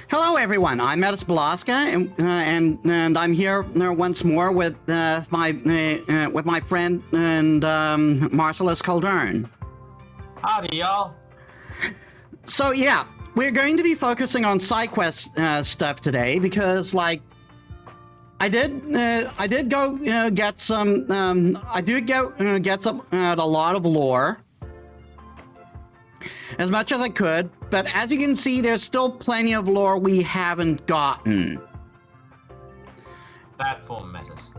Hello, everyone. I'm Metis Balaska, and I'm here once more with my friend and Marcellus Caldern. Howdy, y'all. So yeah, we're going to be focusing on side quest stuff today because, like, I did go get some. I did get some a lot of lore, as much as I could. But as you can see, there's still plenty of lore we haven't gotten. Bad form, Metis.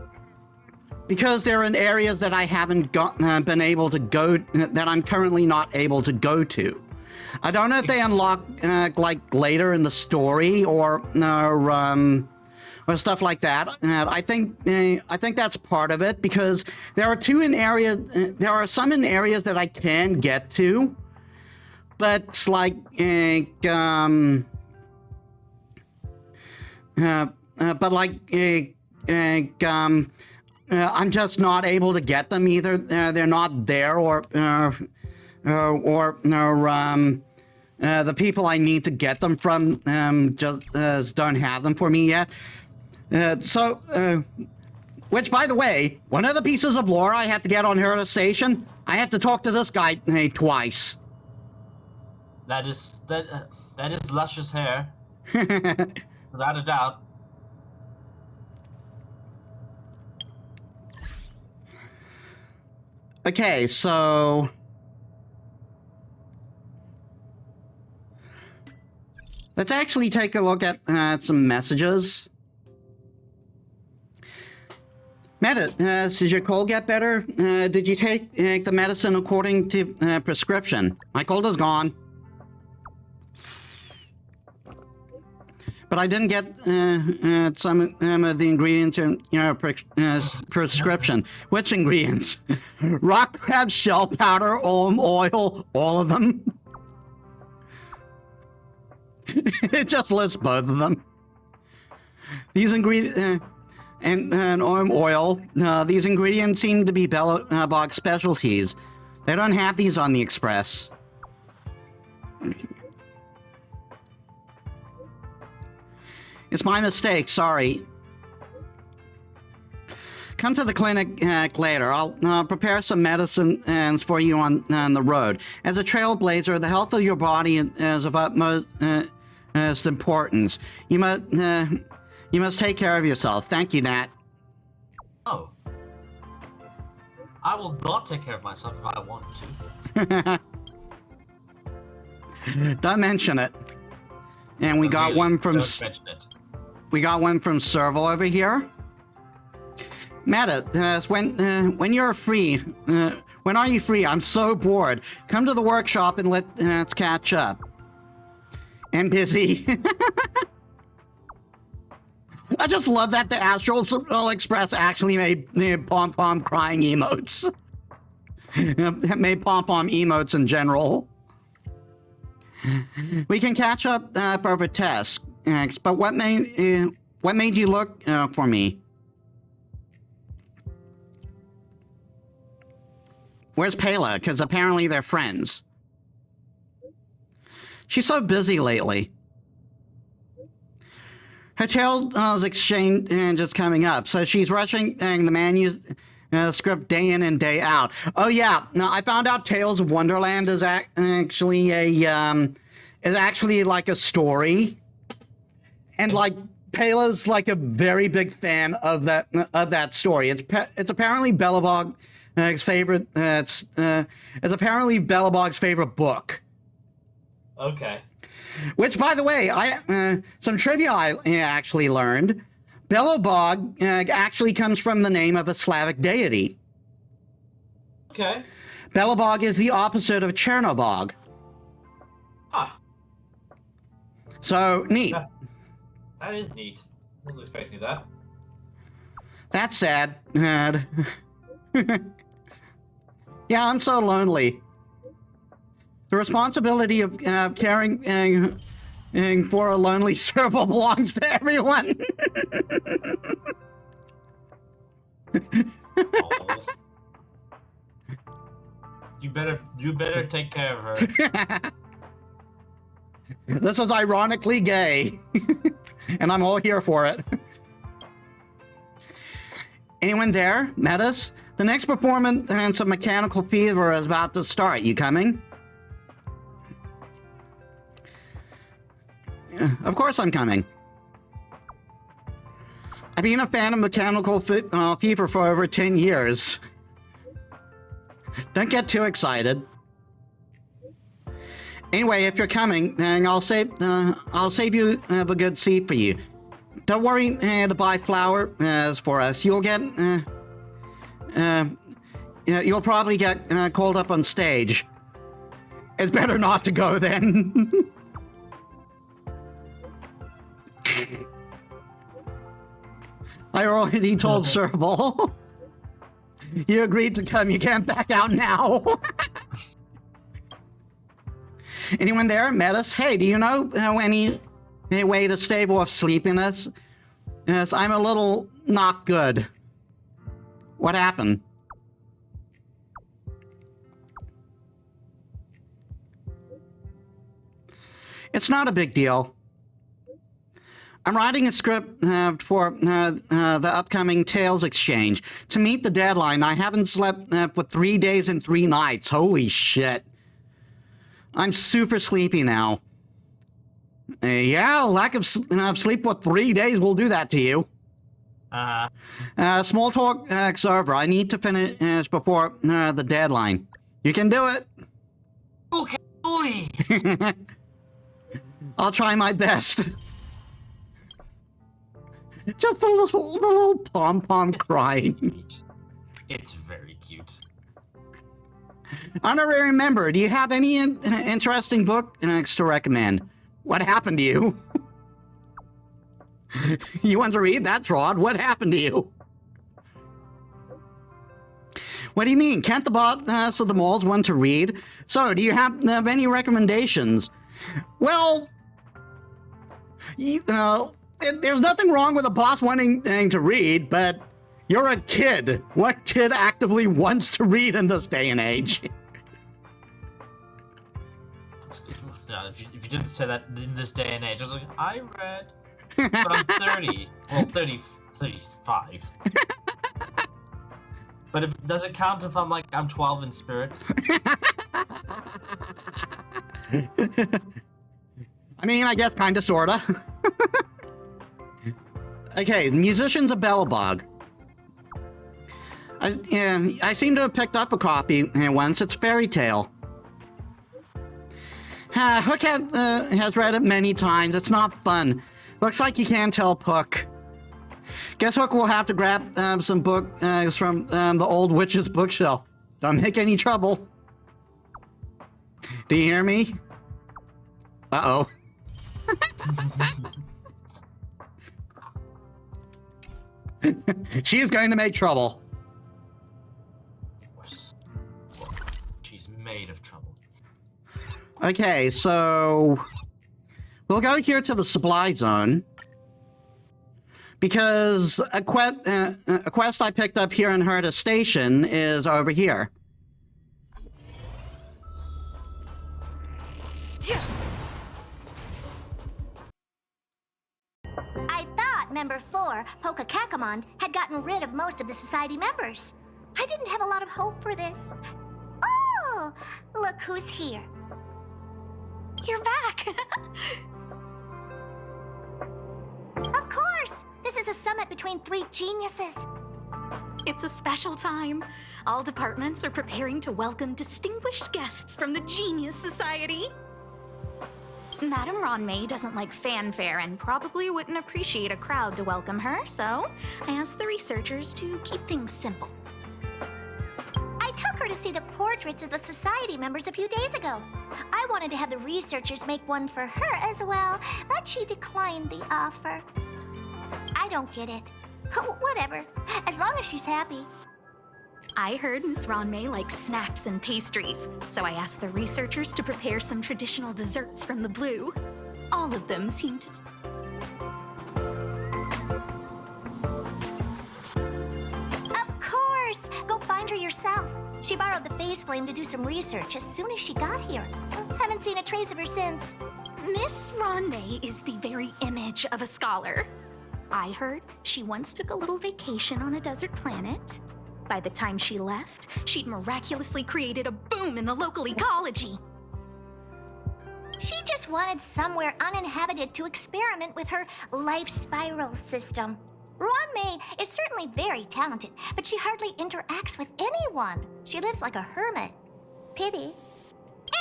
Because they're in areas that I haven't been able to go, that I'm currently not able to go to. I don't know if they unlock like later in the story or stuff like that. I think that's part of it, because there are some in areas that I can get to. But it's like, I'm just not able to get them either. They're not there, or the people I need to get them from just don't have them for me yet. Which, by the way, one of the pieces of lore I had to get on her station, I had to talk to this guy twice. That is luscious hair, without a doubt. Okay, so let's actually take a look at some messages. Does your cold get better? Did you take the medicine according to prescription? My cold is gone. But I didn't get some of the ingredients in your prescription. Which ingredients? Rock crab shell powder, oil, all of them. It just lists both of them. These ingredients and oil. These ingredients seem to be Bellabog specialties. They don't have these on the Express. It's my mistake, sorry. Come to the clinic later. I'll prepare some medicines for you on the road. As a trailblazer, the health of your body is of utmost importance. You must take care of yourself. Thank you, Nat. Oh. I will not take care of myself if I want to. Don't mention it. And we got one from... Don't mention it. We got one from Serval over here. Meta, when you're free, when are you free? I'm so bored. Come to the workshop and let's catch up. I'm busy. I just love that the Astral Express actually made pom-pom crying emotes. Made pom-pom emotes in general. We can catch up over tests. But what made you look for me? Where's Pela? Because apparently they're friends. She's so busy lately. Her tail's exchange just coming up, so she's rushing the manuscript day in and day out. Oh yeah, now I found out Tales of Wonderland is actually like a story. And like Pela's like a very big fan of that story. It's apparently Bellabog's favorite. It's apparently Bellabog's favorite book. Okay. Which, by the way, some trivia I actually learned. Bellabog actually comes from the name of a Slavic deity. Okay. Bellabog is the opposite of Chernobog. Ah. So neat. That is neat. I wasn't expecting that. That's sad. Yeah, I'm so lonely. The responsibility of caring for a lonely serval belongs to everyone. Oh. You better take care of her. This is ironically gay. And I'm all here for it. Anyone there? Metis? The next performance of Mechanical Fever is about to start. You coming? Of course I'm coming. I've been a fan of Mechanical Fever for over 10 years. Don't get too excited. Anyway, if you're coming, then I'll save you a good seat for you. Don't worry to buy flowers for us. You'll get you'll probably get called up on stage. It's better not to go then. I already told Serval. You agreed to come. You can't back out now. Anyone there? Metis? Hey, do you know any way to stave off sleepiness? Yes, I'm a little not good. What happened? It's not a big deal. I'm writing a script for the upcoming Tales Exchange. To meet the deadline, I haven't slept for 3 days and 3 nights. Holy shit. I'm super sleepy now. Yeah, lack of sleep for 3 days will do that to you. Small talk server. I need to finish before the deadline. You can do it. Okay. I'll try my best. Just a little pom-pom crying. It's very cute. Honorary member, do you have any interesting books to recommend? What happened to you? You want to read? That's Rod. What happened to you? What do you mean? Can't the boss of the malls want to read? So, do you have any recommendations? Well, there's nothing wrong with a boss wanting to read, but you're a kid. What kid actively wants to read in this day and age? If you didn't say that in this day and age, I was like, I read. But I'm 30. Well, 35. But does it count if I'm 12 in spirit? I mean, I guess kinda, sorta. Okay, Musicians of Belobog. I seem to have picked up a copy once. It's Fairy Tale. Hook has read it many times. It's not fun. Looks like you can't help Hook. Guess Hook will have to grab some books from the old witch's bookshelf. Don't make any trouble. Do you hear me? Uh-oh. She's going to make trouble. She's made of trouble. Okay, so we'll go here to the supply zone because a quest I picked up here in Herta Station is over here. I thought Member 4, Pokakakamon, had gotten rid of most of the society members. I didn't have a lot of hope for this. Oh, look who's here. You're back. Of course. This is a summit between 3 geniuses. It's a special time. All departments are preparing to welcome distinguished guests from the Genius Society. Madame Ronmei doesn't like fanfare and probably wouldn't appreciate a crowd to welcome her, so I asked the researchers to keep things simple. I took her to see the portraits of the society members a few days ago. I wanted to have the researchers make one for her as well, but she declined the offer. I don't get it. Whatever, as long as she's happy. I heard Miss Ronmei likes snacks and pastries, so I asked the researchers to prepare some traditional desserts from the blue. All of them seemed to... Of course! Go find her yourself. She borrowed the phase flame to do some research as soon as she got here. Haven't seen a trace of her since. Miss Ronme is the very image of a scholar. I heard she once took a little vacation on a desert planet. By the time she left, she'd miraculously created a boom in the local ecology. She just wanted somewhere uninhabited to experiment with her life spiral system. Ruan is certainly very talented, but she hardly interacts with anyone. She lives like a hermit. Pity.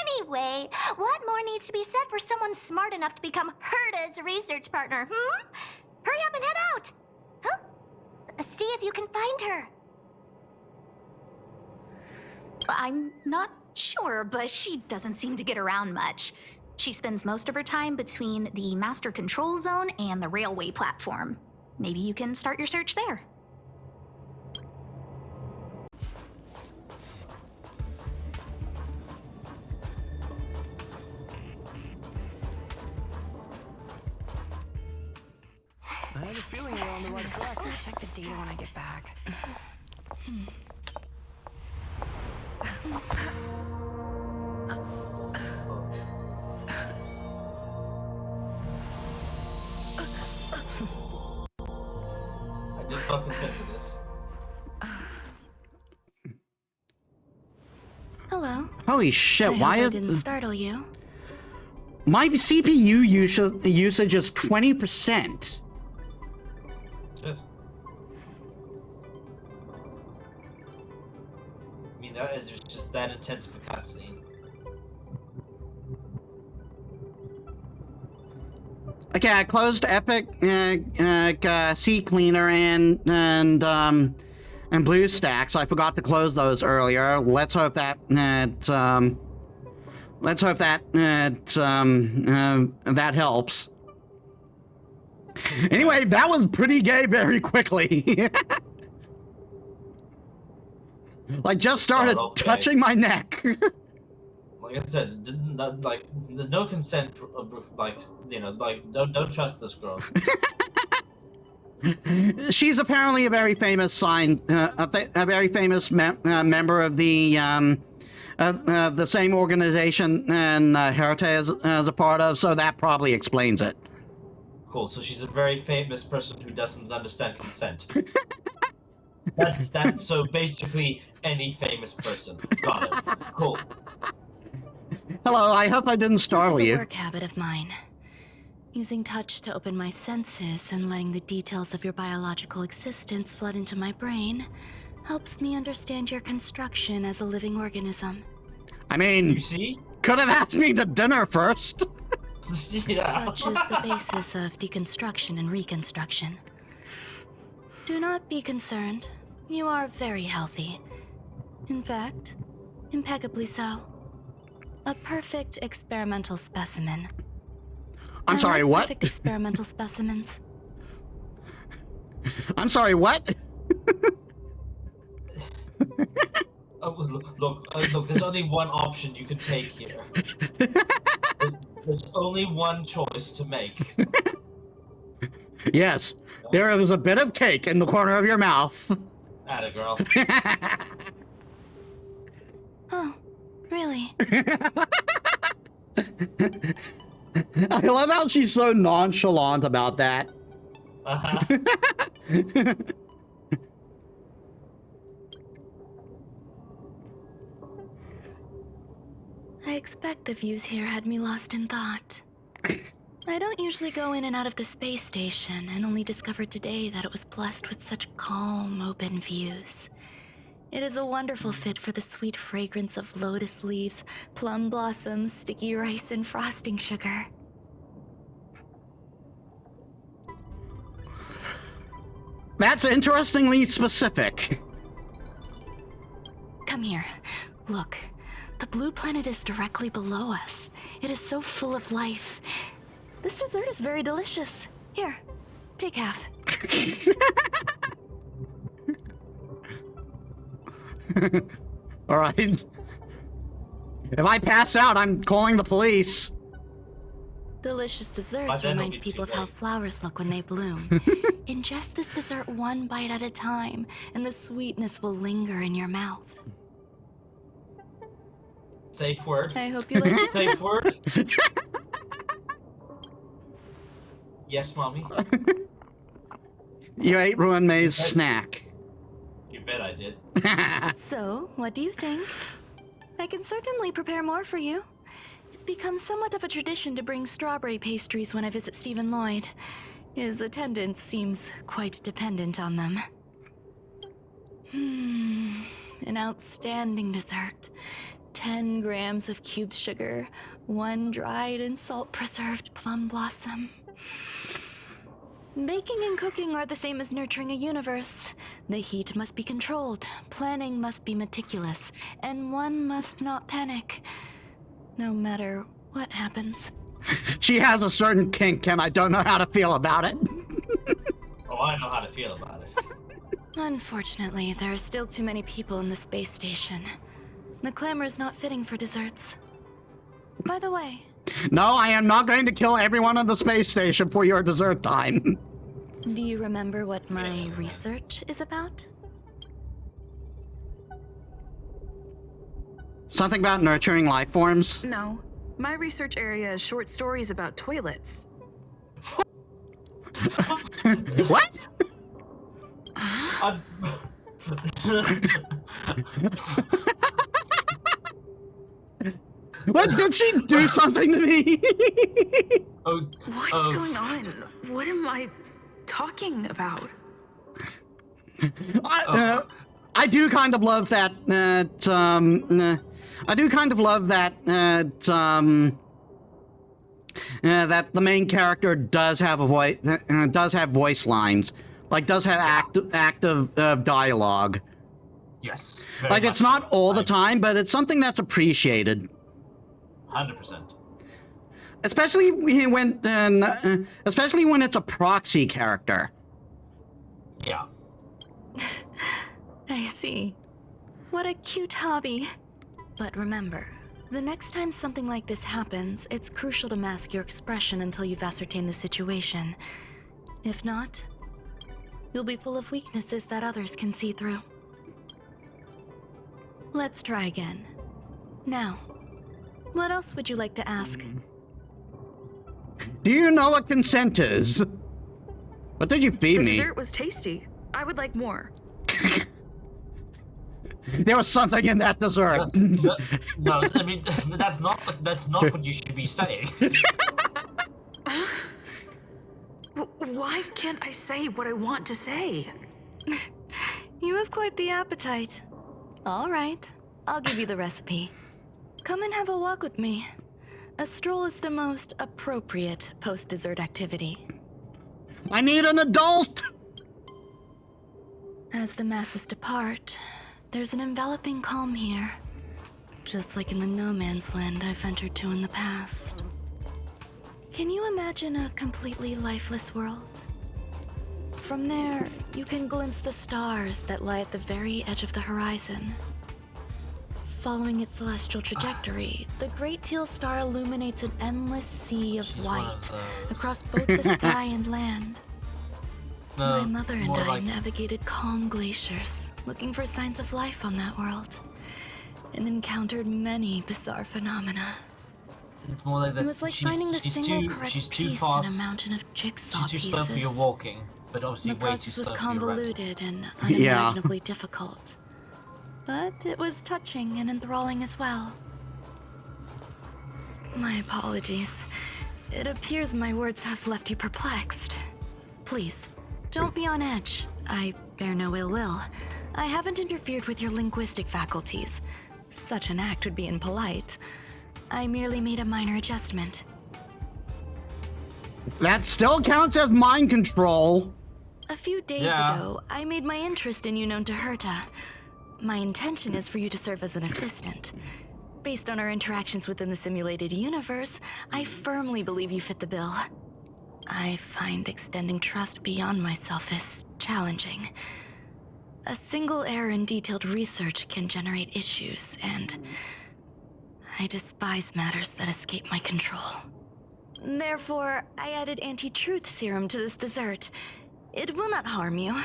Anyway, what more needs to be said for someone smart enough to become Herta's research partner, Hurry up and head out! Huh? See if you can find her. I'm not sure, but she doesn't seem to get around much. She spends most of her time between the master control zone and the railway platform. Maybe you can start your search there. I have a feeling we're on the right track. I'll check the data when I get back. I did not consent to this. Hello. Holy shit, I why hope I is... didn't startle you. My CPU usage is 20%. Shit. I mean, that is just that intense of a cutscene. Okay, I closed Epic, Sea Cleaner and BlueStacks. I forgot to close those earlier. Let's hope that that helps. Anyway, that was pretty gay very quickly. Like, just started touching my neck. Like I said, there's no consent. Don't trust this girl. She's apparently a very famous a very famous member of the same organization and Herta is a part of, so that probably explains it. Cool. So she's a very famous person who doesn't understand consent. That's so basically any famous person. Got it. Cool. Hello, I hope I didn't startle This is a you. work habit of mine. Using touch to open my senses and letting the details of your biological existence flood into my brain helps me understand your construction as a living organism. I mean, You see? could have asked me to dinner first. Yeah. Such is the basis of deconstruction and reconstruction. Do not be concerned. You are very healthy. In fact, impeccably so. A perfect experimental specimen. I'm sorry, what? Perfect experimental specimens. I'm sorry, what? Look, there's only one option you can take here. There's only one choice to make. Yes, there was a bit of cake in the corner of your mouth. Atta girl. Oh, really? I love how she's so nonchalant about that. Uh-huh. I expect the views here had me lost in thought. I don't usually go in and out of the space station, and only discovered today that it was blessed with such calm, open views. It is a wonderful fit for the sweet fragrance of lotus leaves, plum blossoms, sticky rice, and frosting sugar. That's interestingly specific. Come here. Look. The blue planet is directly below us. It is so full of life. This dessert is very delicious. Here, take half. All right. If I pass out, I'm calling the police. Delicious By desserts then it'll remind be people too of how late. flowers look when they bloom. Ingest this dessert one bite at a time, and the sweetness will linger in your mouth. Safe word. I hope you like it. Safe word. Yes, mommy. You ate Ruan May's snack. You bet I did. So, what do you think? I can certainly prepare more for you. It's become somewhat of a tradition to bring strawberry pastries when I visit Stephen Lloyd. His attendance seems quite dependent on them. An outstanding dessert. 10 grams of cubed sugar, 1 dried and salt-preserved plum blossom. Baking and cooking are the same as nurturing a universe. The heat must be controlled, planning must be meticulous, and one must not panic, no matter what happens. She has a certain kink, and I don't know how to feel about it. Oh, I know how to feel about it. Unfortunately, there are still too many people in the space station. The clamor is not fitting for desserts. By the way... No, I am not going to kill everyone on the space station for your dessert time. Do you remember what my research is about? Something about nurturing life forms? No. My research area is short stories about toilets. What? What? Did she do something to me? What's going on? What am I talking about? I do kind of love that. I do kind of love that. That the main character does have a voice. Does have voice lines. Like does have active dialogue. Yes. Like it's not all the time, but it's something that's appreciated. 100%. Especially when it's a proxy character. Yeah. I see. What a cute hobby. But remember, the next time something like this happens, it's crucial to mask your expression until you've ascertained the situation. If not, you'll be full of weaknesses that others can see through. Let's try again. Now, what else would you like to ask? Do you know what consent is? What did you feed The me? dessert was tasty. I would like more. There was something in that dessert. No, I mean that's not what you should be saying. Why can't I say what I want to say? You have quite the appetite. All right, I'll give you the recipe. Come and have a walk with me. A stroll is the most appropriate post-dessert activity. I need an adult! As the masses depart, there's an enveloping calm here. Just like in the no man's land I've ventured to in the past. Can you imagine a completely lifeless world? From there, you can glimpse the stars that lie at the very edge of the horizon. Following its celestial trajectory, the Great Teal Star illuminates an endless sea of white across both the sky and land. My mother and I navigated calm glaciers, looking for signs of life on that world, and encountered many bizarre phenomena. It's more like that. It was like finding the single correct she's too piece fast. in a mountain of jigsaw She's too pieces. slow for your walking, but obviously The way too process slow was for your running. convoluted and unimaginably difficult. But it was touching and enthralling as well. My apologies. It appears my words have left you perplexed. Please, don't be on edge. I bear no ill will. I haven't interfered with your linguistic faculties. Such an act would be impolite. I merely made a minor adjustment. That still counts as mind control. A few days ago, I made my interest in you known to Herta. My intention is for you to serve as an assistant. Based on our interactions within the simulated universe, I firmly believe you fit the bill. I find extending trust beyond myself is challenging. A single error in detailed research can generate issues, and I despise matters that escape my control. Therefore, I added anti-truth serum to this dessert. It will not harm you.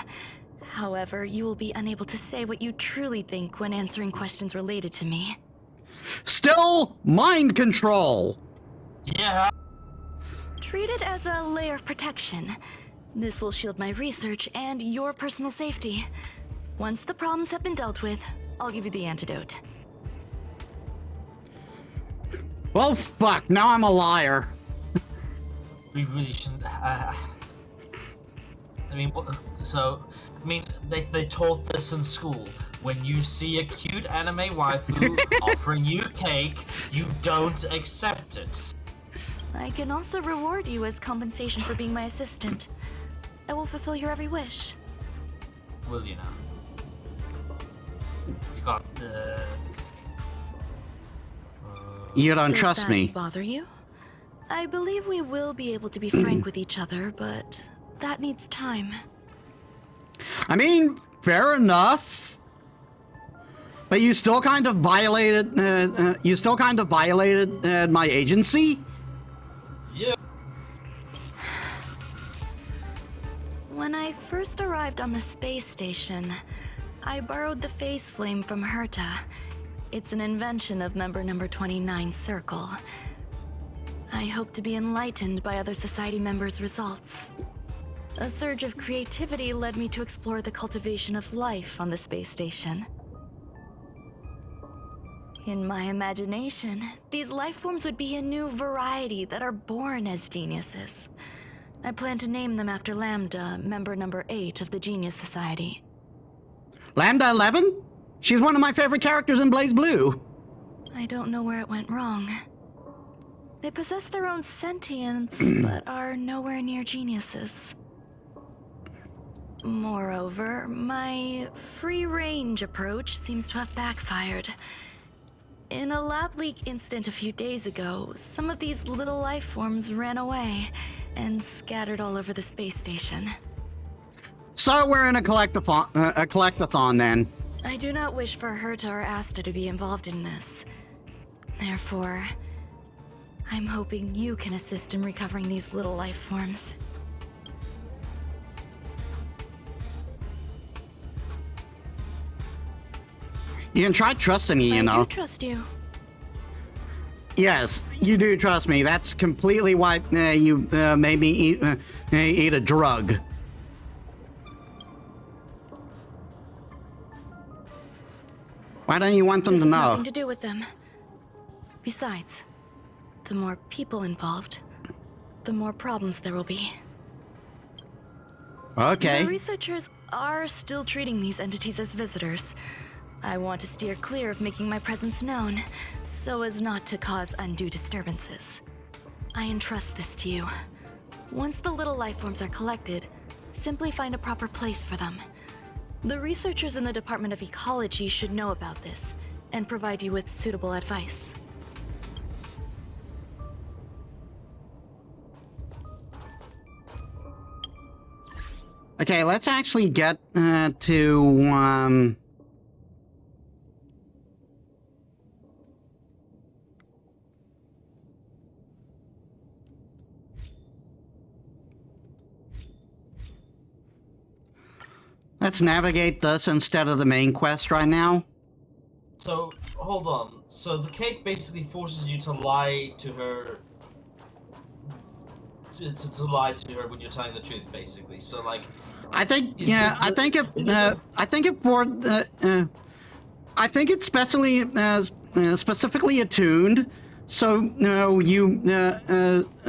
However, you will be unable to say what you truly think when answering questions related to me. Still mind control. Yeah. Treat it as a layer of protection. This will shield my research and your personal safety. Once the problems have been dealt with, I'll give you the antidote. Well, fuck, now I'm a liar. We really shouldn't. I mean, they taught this in school. When you see a cute anime waifu offering you cake, you don't accept it. I can also reward you as compensation for being my assistant. I will fulfill your every wish. Will you now? You got the... You don't Does trust that me. bother you? I believe we will be able to be frank with each other, but that needs time. I mean, fair enough. But you still kind of violated. My agency. Yeah. When I first arrived on the space station, I borrowed the phase flame from Herta. It's an invention of member number 29 Circle. I hope to be enlightened by other society members' results. A surge of creativity led me to explore the cultivation of life on the space station. In my imagination, these life forms would be a new variety that are born as geniuses. I plan to name them after Lambda, member number 8 of the Genius Society. Lambda 11? She's one of my favorite characters in Blaze Blue. I don't know where it went wrong. They possess their own sentience, but are nowhere near geniuses. Moreover, my free-range approach seems to have backfired. In a lab leak incident a few days ago, some of these little life forms ran away and scattered all over the space station. So we're in a collectathon then. I do not wish for Herta or Asta to be involved in this. Therefore, I'm hoping you can assist in recovering these little life forms. You can try trusting me, you know. I do trust you. Yes, you do trust me. That's completely why you made me eat a drug. Why don't you want them This to has know? nothing to do with them. Besides, the more people involved, the more problems there will be. Okay. The researchers are still treating these entities as visitors. I want to steer clear of making my presence known, so as not to cause undue disturbances. I entrust this to you. Once the little life forms are collected, simply find a proper place for them. The researchers in the Department of Ecology should know about this, and provide you with suitable advice. Okay, let's actually get to let's navigate this instead of the main quest right now. So, hold on. So the cake basically forces you to lie to her. To lie to her when you're telling the truth, basically. So, like. I think, yeah, I think it's specifically attuned. So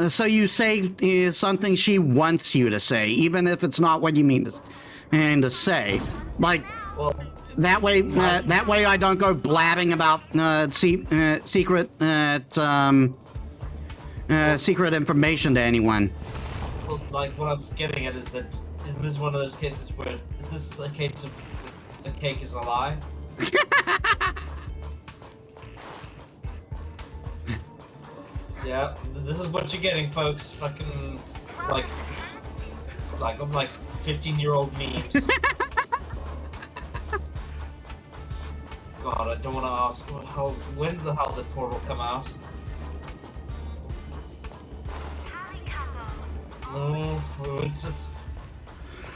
so you say something she wants you to say, even if it's not what you mean to say. Like, Well, that way I don't go blabbing about secret information to anyone. well, like what I was getting at is that isn't this one of those cases where is this a case of the cake is a lie? Yeah, this is what you're getting, folks. Fucking like I'm like 15-year-old memes. God, I don't want to ask when the hell did Portal come out? Oh, it's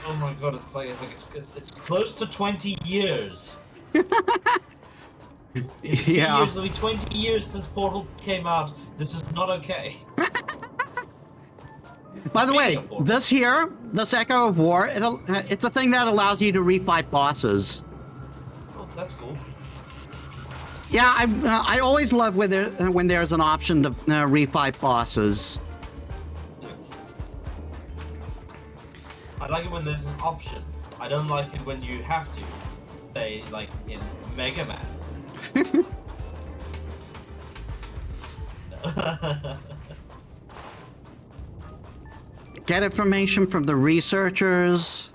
oh my God, it's close to 20 years. Yeah. It'll be 20 years since Portal came out. This is not okay. By the way, Speaking of war. this Echo of War, it's a thing that allows you to refight bosses. Oh, that's cool. Yeah, I always love when there's an option to refight bosses. Yes. I like it when there's an option. I don't like it when you have to. Say, like in Mega Man. Get information from the researchers.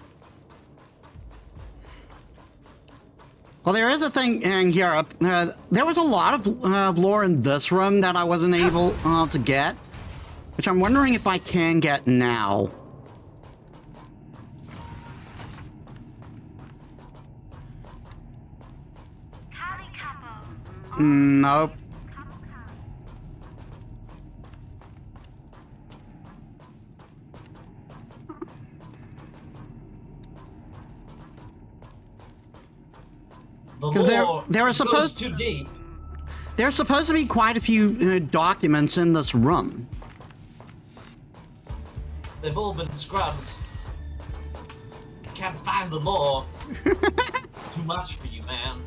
Well, there is a thing in here. There was a lot of lore in this room that I wasn't able to get, which I'm wondering if I can get now. Nope. The 'Cause lore there are goes supposed- too deep. There's supposed to be quite a few documents in this room. They've all been scrubbed. Can't find the lore. Too much for you, man.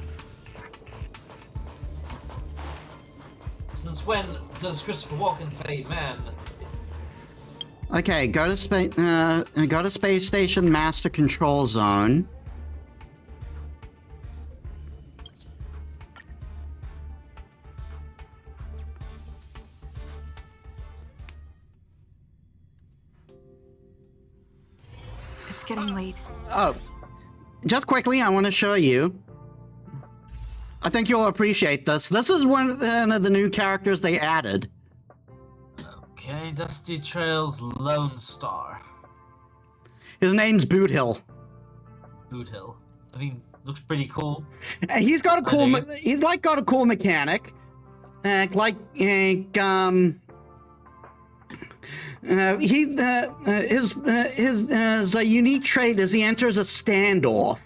Since when does Christopher Walken say, man? Okay, go to space station master control zone. It's getting late. Oh, just quickly, I want to show you. I think you'll appreciate this. This is one of the new characters they added. Okay, Dusty Trails Lone Star. His name's Boot Hill. Boot Hill. I mean, looks pretty cool. And he's got a cool. do. He's like got a cool mechanic. His unique trait is he enters a standoff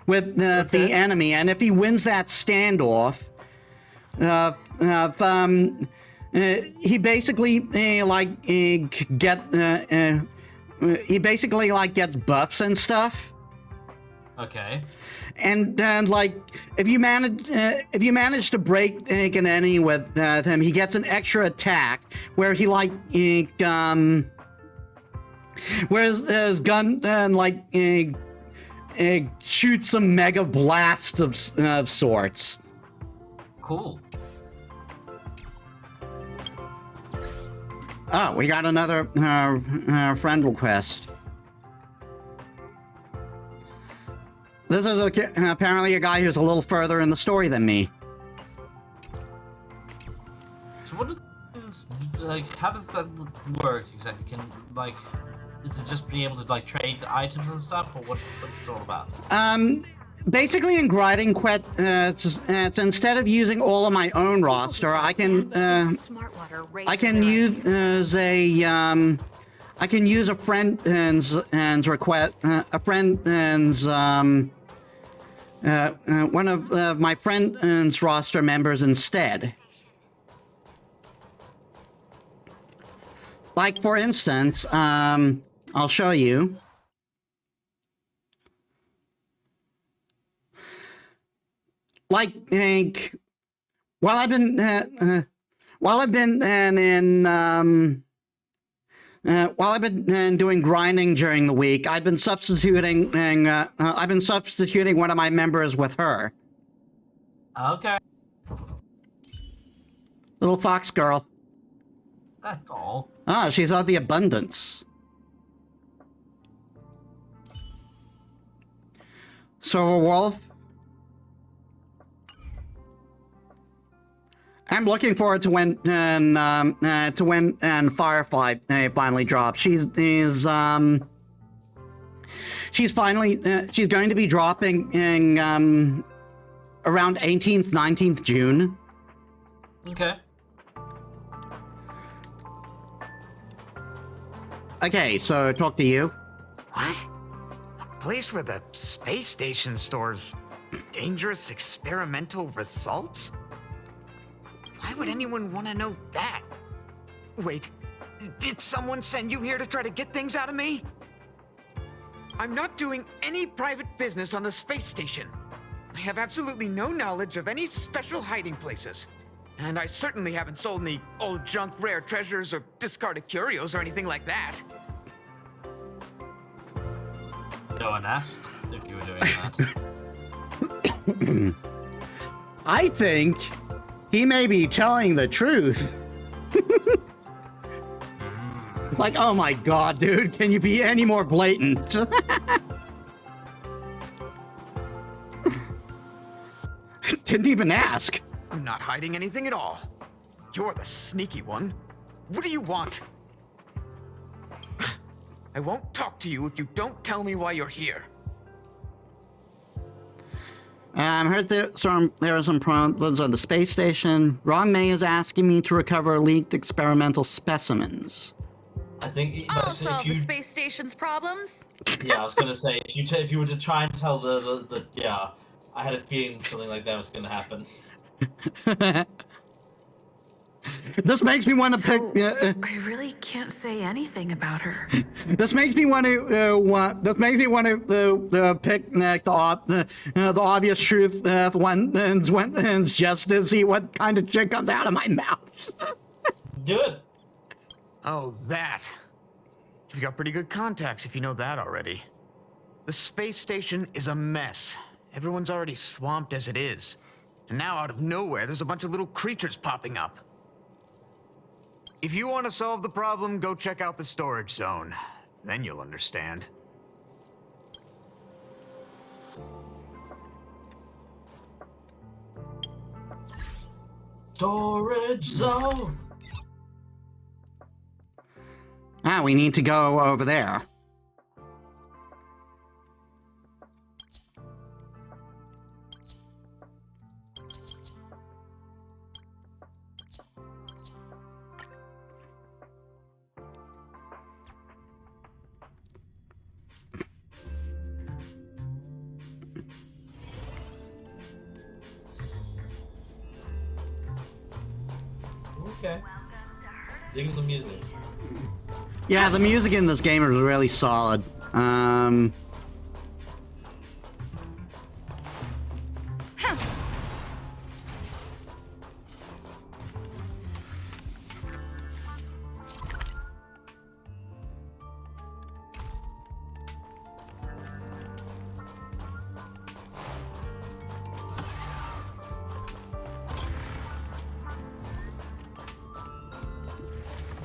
with the enemy, and if he wins that standoff, he basically gets buffs and stuff. Okay. And like if you manage to break an enemy with him, he gets an extra attack where he whereas his gun shoots some mega blast of sorts. Cool. Oh, we got another friend request. This is apparently a guy who's a little further in the story than me. So what how does that work exactly? Is it just being able to trade items and stuff, or what's it all about? Basically in grinding quest, it's instead of using all of my own roster, I can use a friend's request, one of my friend's roster members instead. Like for instance, I'll show you. Like, while I've been doing grinding during the week, I've been substituting one of my members with her. Okay. Little fox girl. That's all. Ah, she's of the abundance. So, Wolf. I'm looking forward to when Firefly finally drops. She's going to be dropping in around 18th, 19th June. Okay. Okay, so talk to you. What? A place where the space station stores dangerous experimental results? Why would anyone want to know that? Wait, Did someone send you here to try to get things out of me? I'm not doing any private business on the space station. I have absolutely no knowledge of any special hiding places. And I certainly haven't sold any old junk rare treasures or discarded curios or anything like that. No one asked if you were doing that. I think he may be telling the truth. Like, oh my god, dude, can you be any more blatant? Didn't even ask. I'm not hiding anything at all. You're the sneaky one. What do you want? I won't talk to you if you don't tell me why you're here. I heard there are some problems on the space station. Ron May is asking me to recover leaked experimental specimens. I think I'll solve the space station's problems. Yeah, I was gonna say if you were to try and tell the yeah, I had a feeling something like that was gonna happen. This makes me want to pick. I really can't say anything about her. This makes me want to. This makes me want to pick the obvious truth. When just to see what kind of shit comes out of my mouth. Do it. Oh, that. You've got pretty good contacts if you know that already. The space station is a mess. Everyone's already swamped as it is. And now out of nowhere, there's a bunch of little creatures popping up. If you want to solve the problem, go check out the storage zone. Then you'll understand. Storage zone. Ah, we need to go over there. Okay. Digging the music. Yeah, the music in this game is really solid.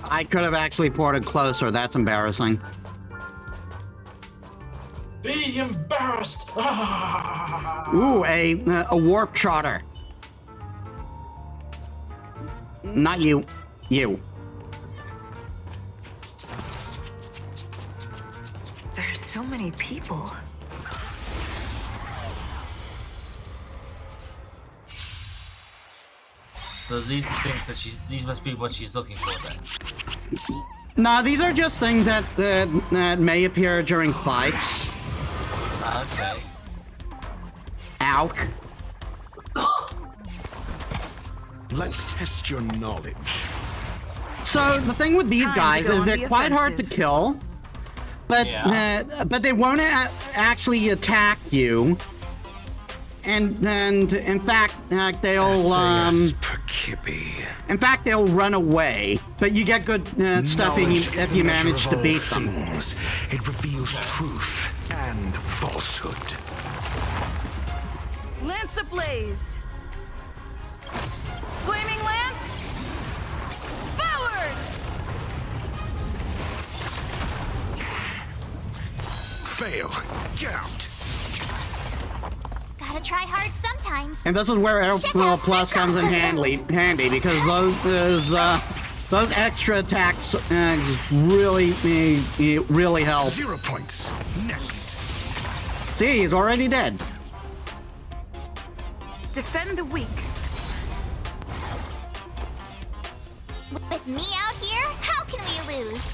I could have actually ported closer. That's embarrassing. Be embarrassed. Ooh, a warp trotter. Not you. You. There's so many people. So these are things that these must be what she's looking for then. Nah, these are just things that may appear during fights. Okay. Ow. Let's test your knowledge. So the thing with these guys is they're quite hard to kill, but they won't actually attack you. And in fact, they'll in fact they'll run away. But you get good stuff if you manage to beat them. It reveals truth and falsehood. Lance ablaze! Flaming lance! Forward! Fail. Get out. Gotta try hard sometimes. And this is where Air Plus comes in handy because those extra attacks really help. 0 points. Next. See, he's already dead. Defend the weak. With me out here, how can we lose?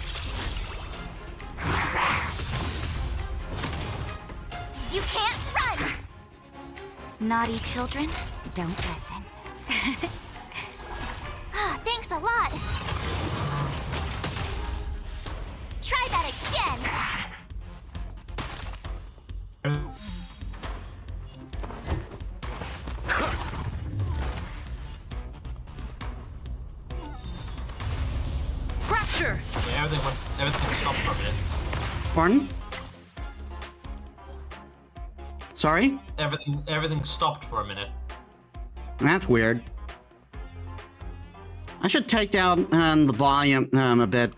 You can't run! Naughty children, don't listen. Thanks a lot. that again! Fracture! Yeah, everything stopped for a minute. Pardon? Sorry? Everything stopped for a minute. That's weird. I should take down the volume a bit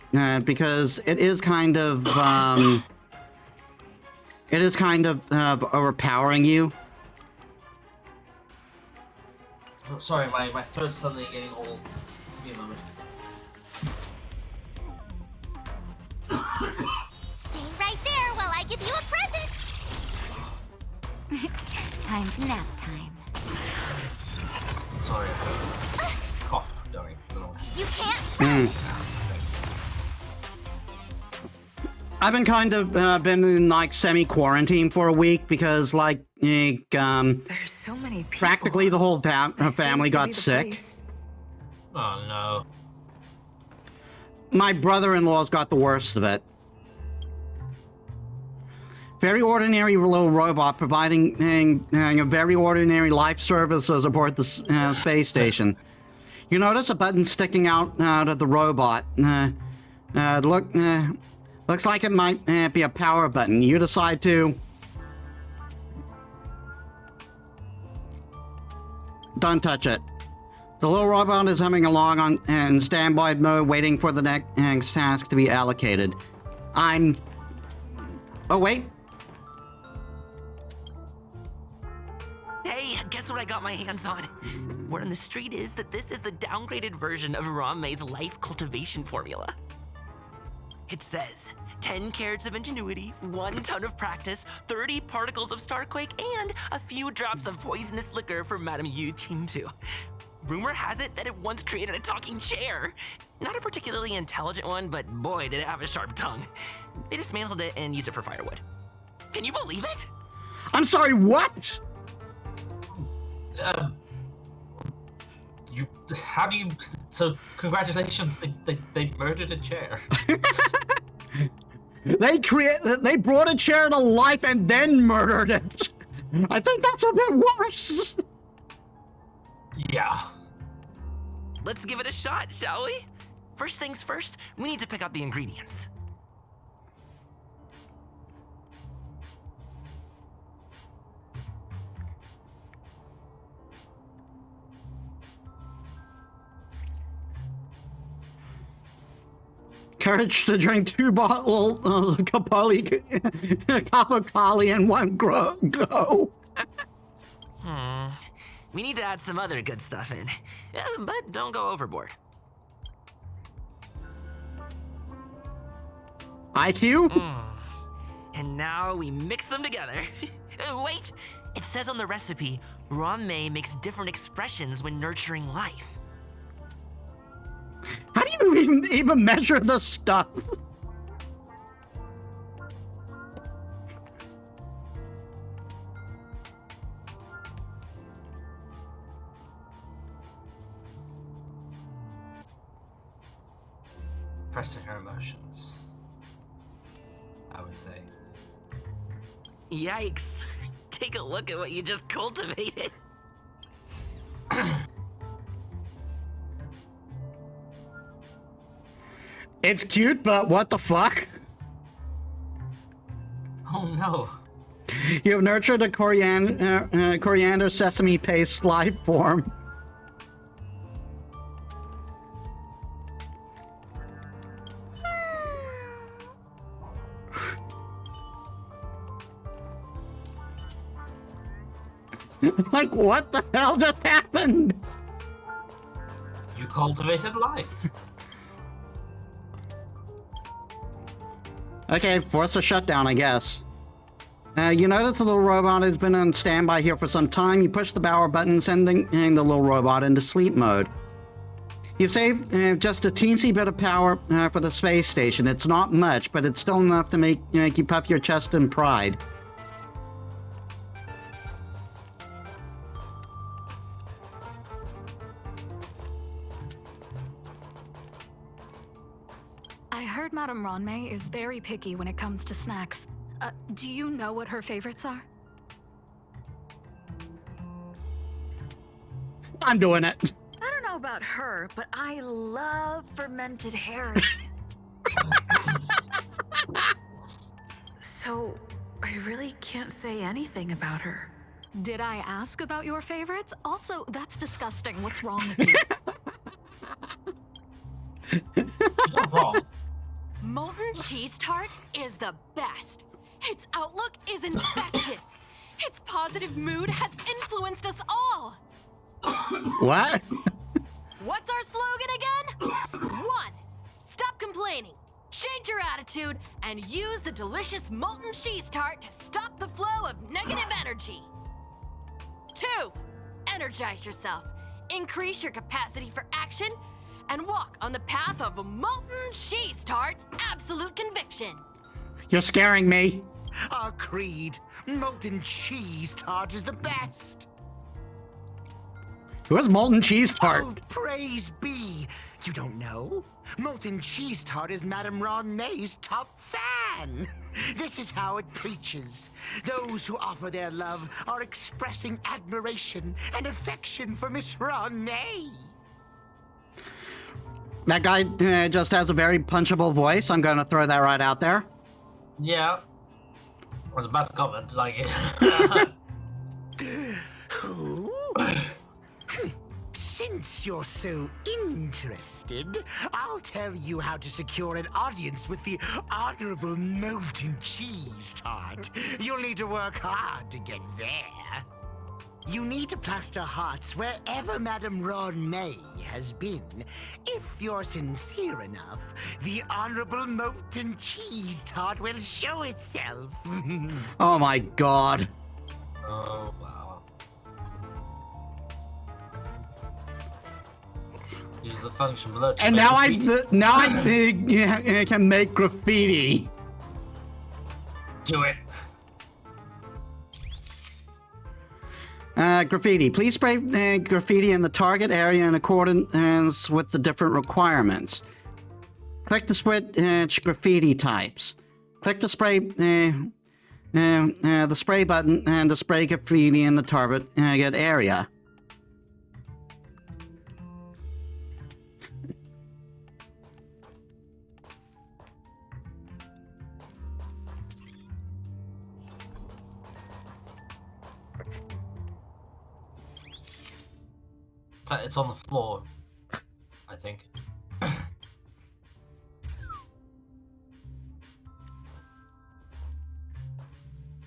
because it is kind of overpowering you. Oh, sorry, my throat's suddenly getting old. Give me a moment. Stay right there while I give you a present! Time for nap time. Sorry, I had a cough going. I don't know what happened. You can't... I've been kind of been in like semi-quarantine for a week because like There's so many people. practically the whole This family seems to got be the sick. place. Oh no. My brother-in-law's got the worst of it. Very ordinary little robot providing a very ordinary life services aboard the space station. You notice a button sticking out of the robot. Looks like it might be a power button. You decide to... Don't touch it. The little robot is humming along in standby mode, waiting for the next task to be allocated. Oh, wait. Hey, guess what I got my hands on? Word on the street is that this is the downgraded version of Ruan's life cultivation formula. It says 10 carats of ingenuity, 1 ton of practice, 30 particles of starquake, and a few drops of poisonous liquor for Madame Yu Qingtu. Rumor has it that it once created a talking chair. Not a particularly intelligent one, but boy, did it have a sharp tongue. They dismantled it and used it for firewood. Can you believe it? I'm sorry, what? How do you? So congratulations, they murdered a chair. They brought a chair to life and then murdered it. I think that's a bit worse. Yeah. Let's give it a shot, shall we? First things first, we need to pick out the ingredients. Courage to drink 2 bottles of Kapokali in one go. We need to add some other good stuff in, but don't go overboard. IQ? And now we mix them together. Wait! It says on the recipe, Ruan Mei makes different expressions when nurturing life. How do you even measure the stuff? Pressing her emotions, I would say. Yikes. Take a look at what you just cultivated. It's cute, but what the fuck? Oh no. You have nurtured a coriander sesame paste life form. Like, what the hell just happened? You cultivated life. Okay, force a shutdown, I guess. You notice the little robot has been on standby here for some time. You push the power button, sending the little robot into sleep mode. You've saved just a teensy bit of power for the space station. It's not much, but it's still enough to make you puff your chest in pride. I heard Madame Ronmei is very picky when it comes to snacks. Do you know what her favorites are? I'm doing it. I don't know about her, but I love fermented herring. So, I really can't say anything about her. Did I ask about your favorites? Also, that's disgusting. What's wrong with you? She's not wrong. Molten cheese tart is the best. Its outlook is infectious. Its positive mood has influenced us all. What? What's our slogan again? 1. Stop complaining. Change your attitude and use the delicious molten cheese tart to stop the flow of negative energy. 2. Energize yourself. Increase your capacity for action and walk on the path of a molten cheese tart's absolute conviction. You're scaring me. Our creed, molten cheese tart is the best. Who has molten cheese tart? Oh, praise be. You don't know? Molten cheese tart is Madame Ronmei's top fan. This is how it preaches. Those who offer their love are expressing admiration and affection for Miss Ronmei. That guy just has a very punchable voice. I'm going to throw that right out there. Yeah. I was about to comment, like... Who? Since you're so interested, I'll tell you how to secure an audience with the Honorable Molten Cheese Tart. You'll need to work hard to get there. You need to plaster hearts wherever Madame Ronmei has been. If you're sincere enough, the Honorable Molten Cheese Tart will show itself. Oh my god. Oh, wow. Use the function below to And make now graffiti. I can make graffiti. Do it. Graffiti. Please spray graffiti in the target area in accordance with the different requirements. Click to switch graffiti types. Click to spray the spray button and to spray graffiti in the target area. It's on the floor, I think.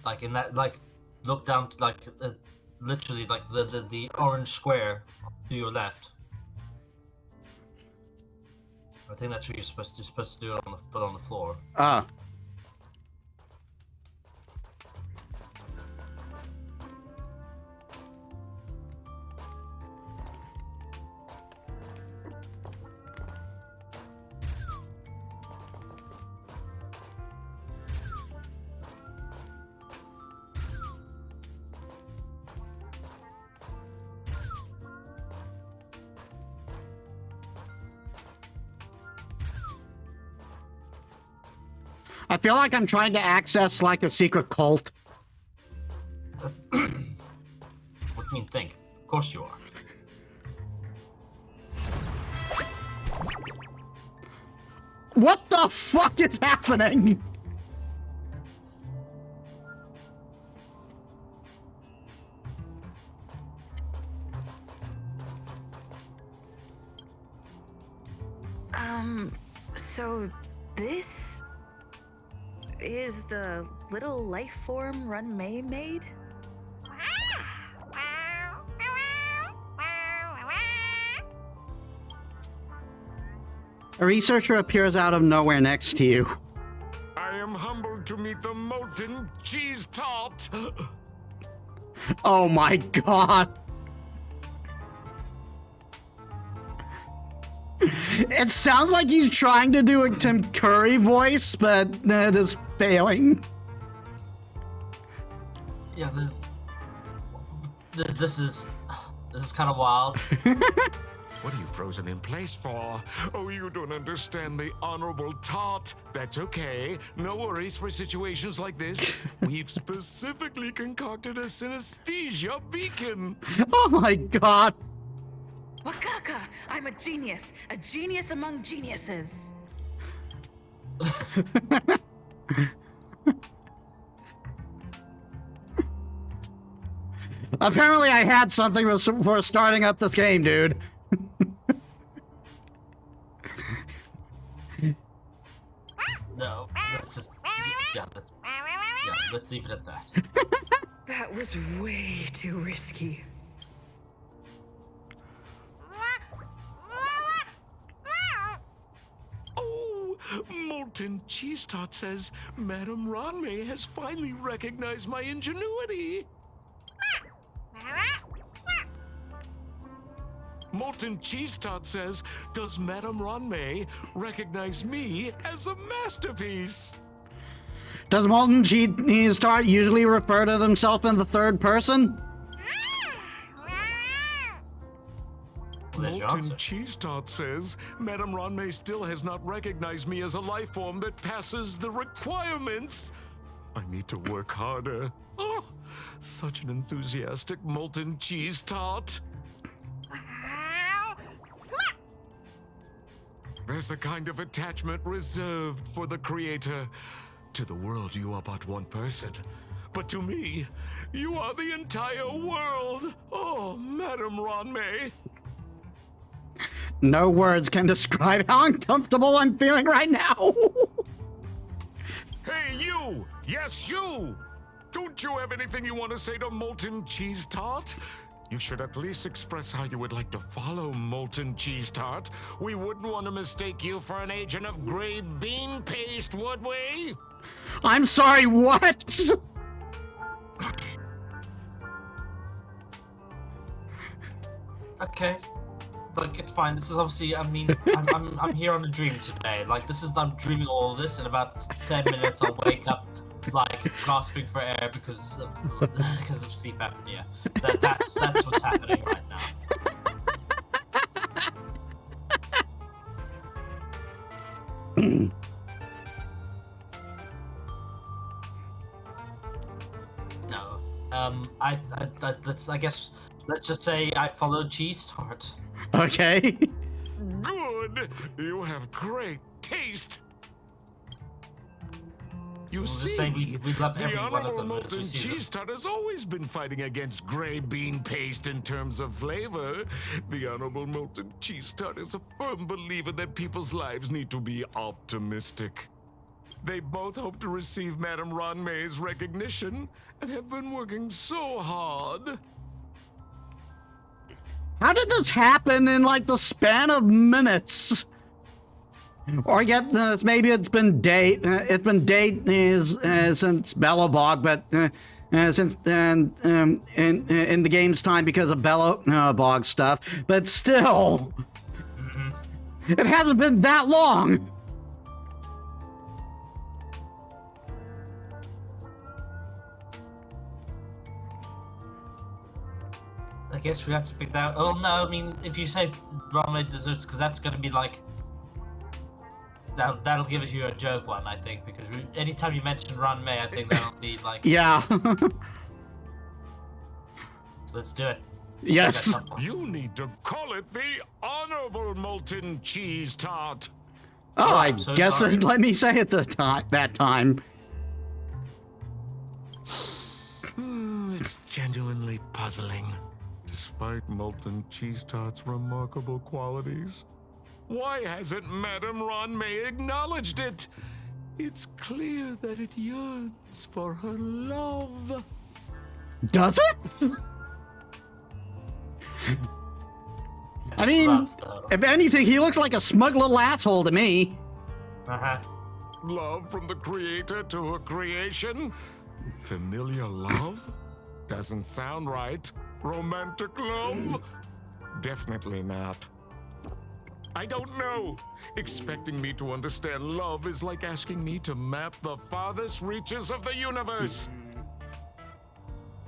Like in that, like, look down to like, literally like the orange square to your left. I think that's what you're supposed to do it on the put on the floor. Ah. I feel like I'm trying to access like a secret cult. What do you mean think? Of course you are. What the fuck is happening? So this is the little life form Ronmei made? A researcher appears out of nowhere next to you. I am humbled to meet the molten cheese tart. Oh my god. It sounds like he's trying to do a Tim Curry voice, but it is failing. Yeah, this is kind of wild. What are you frozen in place for? Oh, you don't understand the Honorable Tart. That's okay. No worries for situations like this. We've specifically concocted a synesthesia beacon. Oh my god. Wakaka, I'm a genius among geniuses. Apparently I had something for starting up this game, dude. No, let's just let's leave it at that. That was way too risky. Oh, Molten Cheese Tart says Madame Ranmei has finally recognized my ingenuity. Molten Cheese Tart says, does Madame Ranmei recognize me as a masterpiece? Does Molten Cheese Tart usually refer to himself in the third person? Molten Cheese Tart says, Madame Ranmei still has not recognized me as a life form that passes the requirements. I need to work harder. Oh, such an enthusiastic Molten Cheese Tart. There's a kind of attachment reserved for the creator. To the world, you are but one person. But to me, you are the entire world. Oh, Madame Ranmei. No words can describe how uncomfortable I'm feeling right now. Hey, you! Yes, you! Don't you have anything you want to say to Molten Cheese Tart? You should at least express how you would like to follow Molten Cheese Tart. We wouldn't want to mistake you for an agent of gray bean paste, would we? I'm sorry, what? Okay. Like, it's fine. This is obviously, I mean, I'm here on a dream today. Like, I'm dreaming all of this. In about 10 minutes, I'll wake up, like, gasping for air because of sleep apnea. That's what's happening right now. No. I guess, let's just say I followed Cheese Tart. Okay. Good! You have great taste! You We'll see, just say we love every the one of Honorable them as we Molten see them. Cheese Tart has always been fighting against gray bean paste in terms of flavor. The Honorable Molten Cheese Tart is a firm believer that people's lives need to be optimistic. They both hope to receive Madame Ranmei's recognition and have been working so hard. How did this happen in like the span of minutes? Or yet, maybe it's been days since Bellabog, but since in the game's time because of Bellabog stuff. But still, it hasn't been that long. I guess we have to pick that. Oh no, I mean, if you say Ranmei deserves, because that's gonna be like that'll give you a joke one, I think, because anytime you mention Ranmei, I think that'll be like Yeah. So let's do it. Yes. You need to call it the Honorable Molten Cheese Tart. Oh, I I'm so guess sorry. let me say it that time. It's genuinely puzzling. Despite Molten Cheese Tart's remarkable qualities, why hasn't Madame Ranmei acknowledged it? It's clear that it yearns for her love. Does it? I mean, Love, though. if anything, he looks like a smug little asshole to me. Love from the creator to her creation? Familiar love? Doesn't sound right. Romantic love? Definitely not. I don't know. Expecting me to understand love is like asking me to map the farthest reaches of the universe.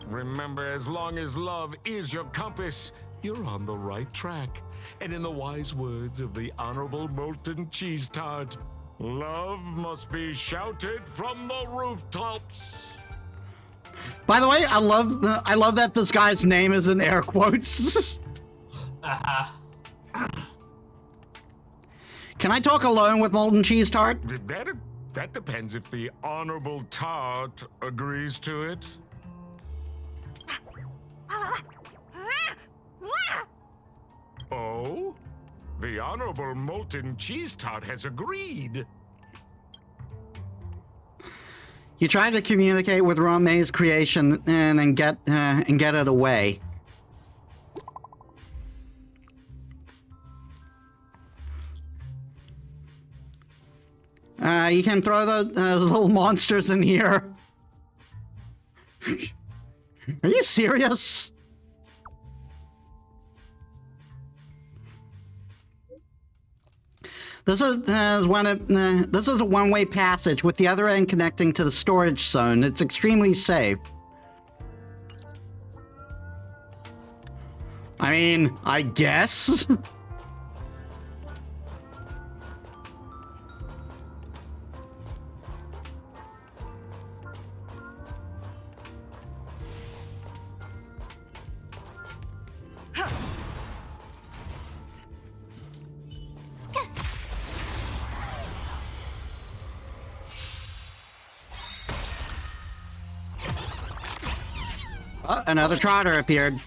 Remember, as long as love is your compass, you're on the right track. And in the wise words of the Honorable Molten Cheese Tart, love must be shouted from the rooftops. By the way, I love that this guy's name is in air quotes. Can I talk alone with Molten Cheese Tart? That depends if the Honorable Tart agrees to it. Oh? The Honorable Molten Cheese Tart has agreed. You tried to communicate with Ruan Mei's creation and get it away. You can throw those little monsters in here. Are you serious? This is this is a one-way passage with the other end connecting to the storage zone. It's extremely safe. I mean, I guess. Another trotter appeared.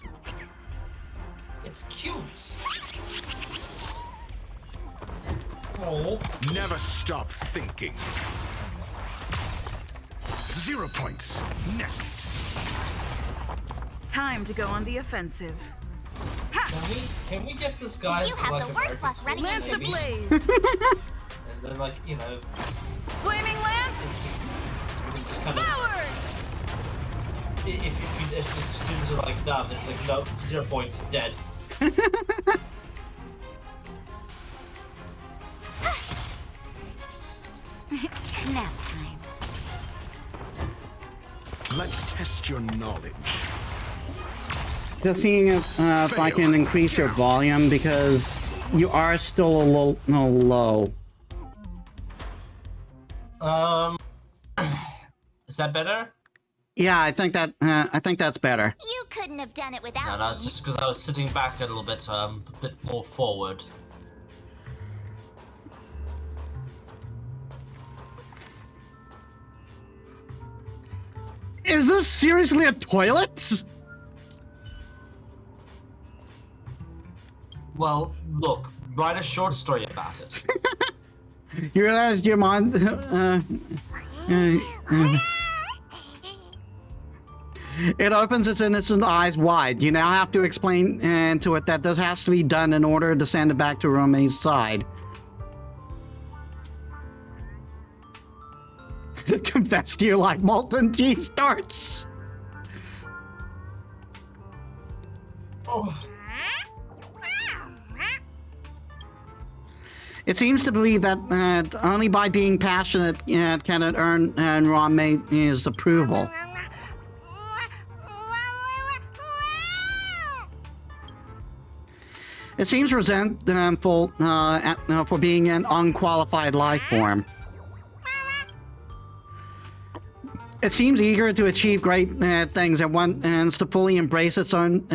It's cute. Oh. Never stop thinking. 0 points. Next. Time to go on the offensive. Can we get this guy You to have like the worst luck running Lance into me. ablaze! and then like, you know, Flaming lance! just kind of, Forward! if students are like done, it's like no, 0 points, dead. Nap time. Let's test your knowledge. Just seeing if I can increase your volume because you are still a little low. Is that better? Yeah, I think that's better. You couldn't have done it without No, that's me. just because I was sitting back a little bit, a bit more forward. Is this seriously a toilet? Well, look, write a short story about it. You realized your mind. It opens its innocent eyes wide. You now have to explain to it that this has to be done in order to send it back to Ruan Mei's side. Confess to you like molten cheese tarts. Oh. It seems to believe that only by being passionate can it earn Ruan Mei's approval. It seems resentful for being an unqualified life form. It seems eager to achieve great things and wants to fully embrace its own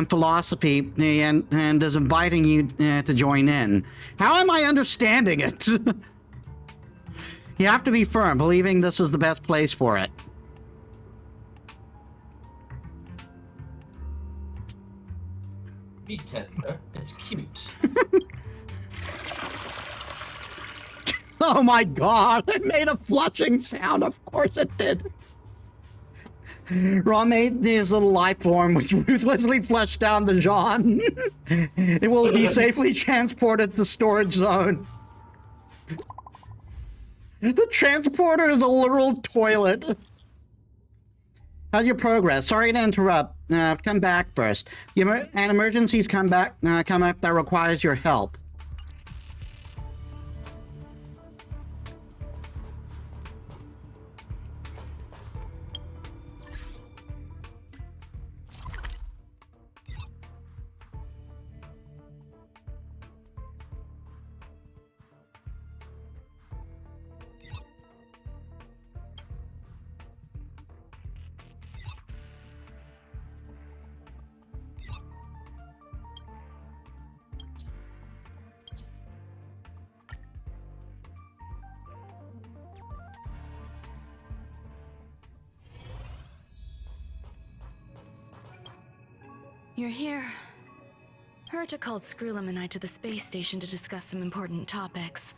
philosophy and is inviting you to join in. How am I understanding it? You have to be firm, believing this is the best place for it. Be tender. It's cute. Oh my god, it made a flushing sound. Of course it did. Ruan made his little life form, which ruthlessly flushed down the Jean. It will be safely transported to the storage zone. The transporter is a literal toilet. How's your progress? Sorry to interrupt. Come back first. An emergencies come up that requires your help. You're here. Herta called Skrullum and I to the space station to discuss some important topics.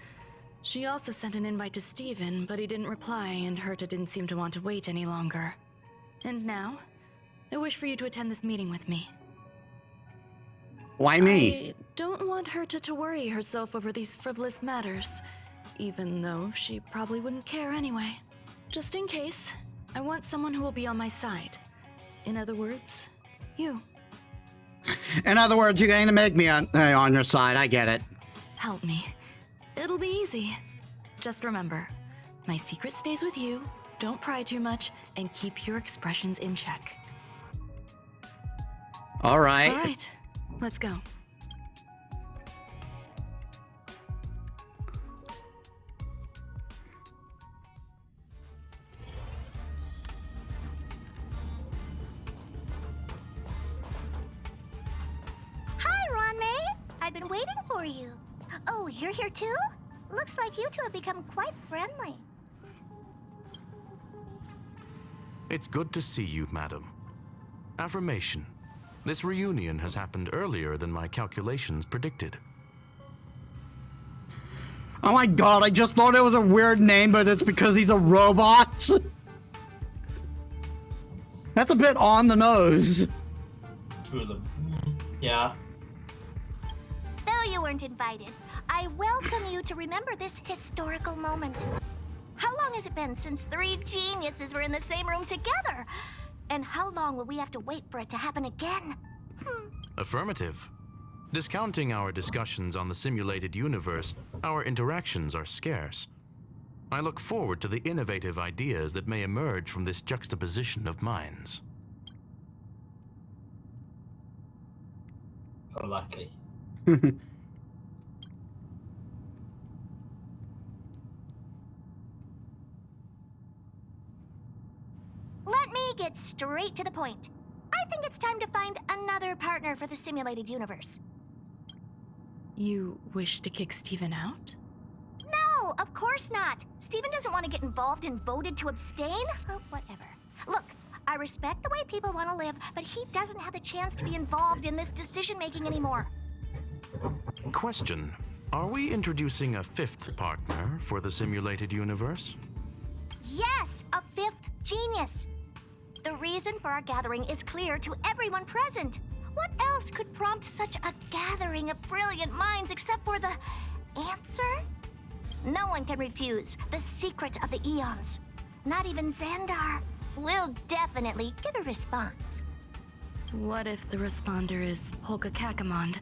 She also sent an invite to Steven, but he didn't reply, and Herta didn't seem to want to wait any longer. And now, I wish for you to attend this meeting with me. Why me? I don't want Herta to worry herself over these frivolous matters, even though she probably wouldn't care anyway. Just in case, I want someone who will be on my side. In other words, you. In other words, you're going to make me on your side. I get it. Help me. It'll be easy. Just remember, my secret stays with you, don't pry too much, and keep your expressions in check. All right. All right, let's go. Hi, Ruan. I've been waiting for you. Oh, you're here too? Looks like you two have become quite friendly. It's good to see you, madam. Affirmation. This reunion has happened earlier than my calculations predicted. Oh my god, I just thought it was a weird name, but it's because he's a robot. That's a bit on the nose. Two of them. Yeah. Though you weren't invited, I welcome you to remember this historical moment. How long has it been since 3 geniuses were in the same room together? And how long will we have to wait for it to happen again? Affirmative. Discounting our discussions on the simulated universe, our interactions are scarce. I look forward to the innovative ideas that may emerge from this juxtaposition of minds. Unlikely. Let me get straight to the point. I think it's time to find another partner for the simulated universe. You wish to kick Steven out? No, of course not. Steven doesn't want to get involved and voted to abstain. Oh, whatever. Look, I respect the way people want to live, but he doesn't have the chance to be involved in this decision-making anymore. Question. Are we introducing a 5th partner for the simulated universe? Yes, a 5th genius. The reason for our gathering is clear to everyone present. What else could prompt such a gathering of brilliant minds except for the answer? No one can refuse the secret of the eons. Not even Xandar. We'll definitely get a response. What if the responder is Polka Kakamond?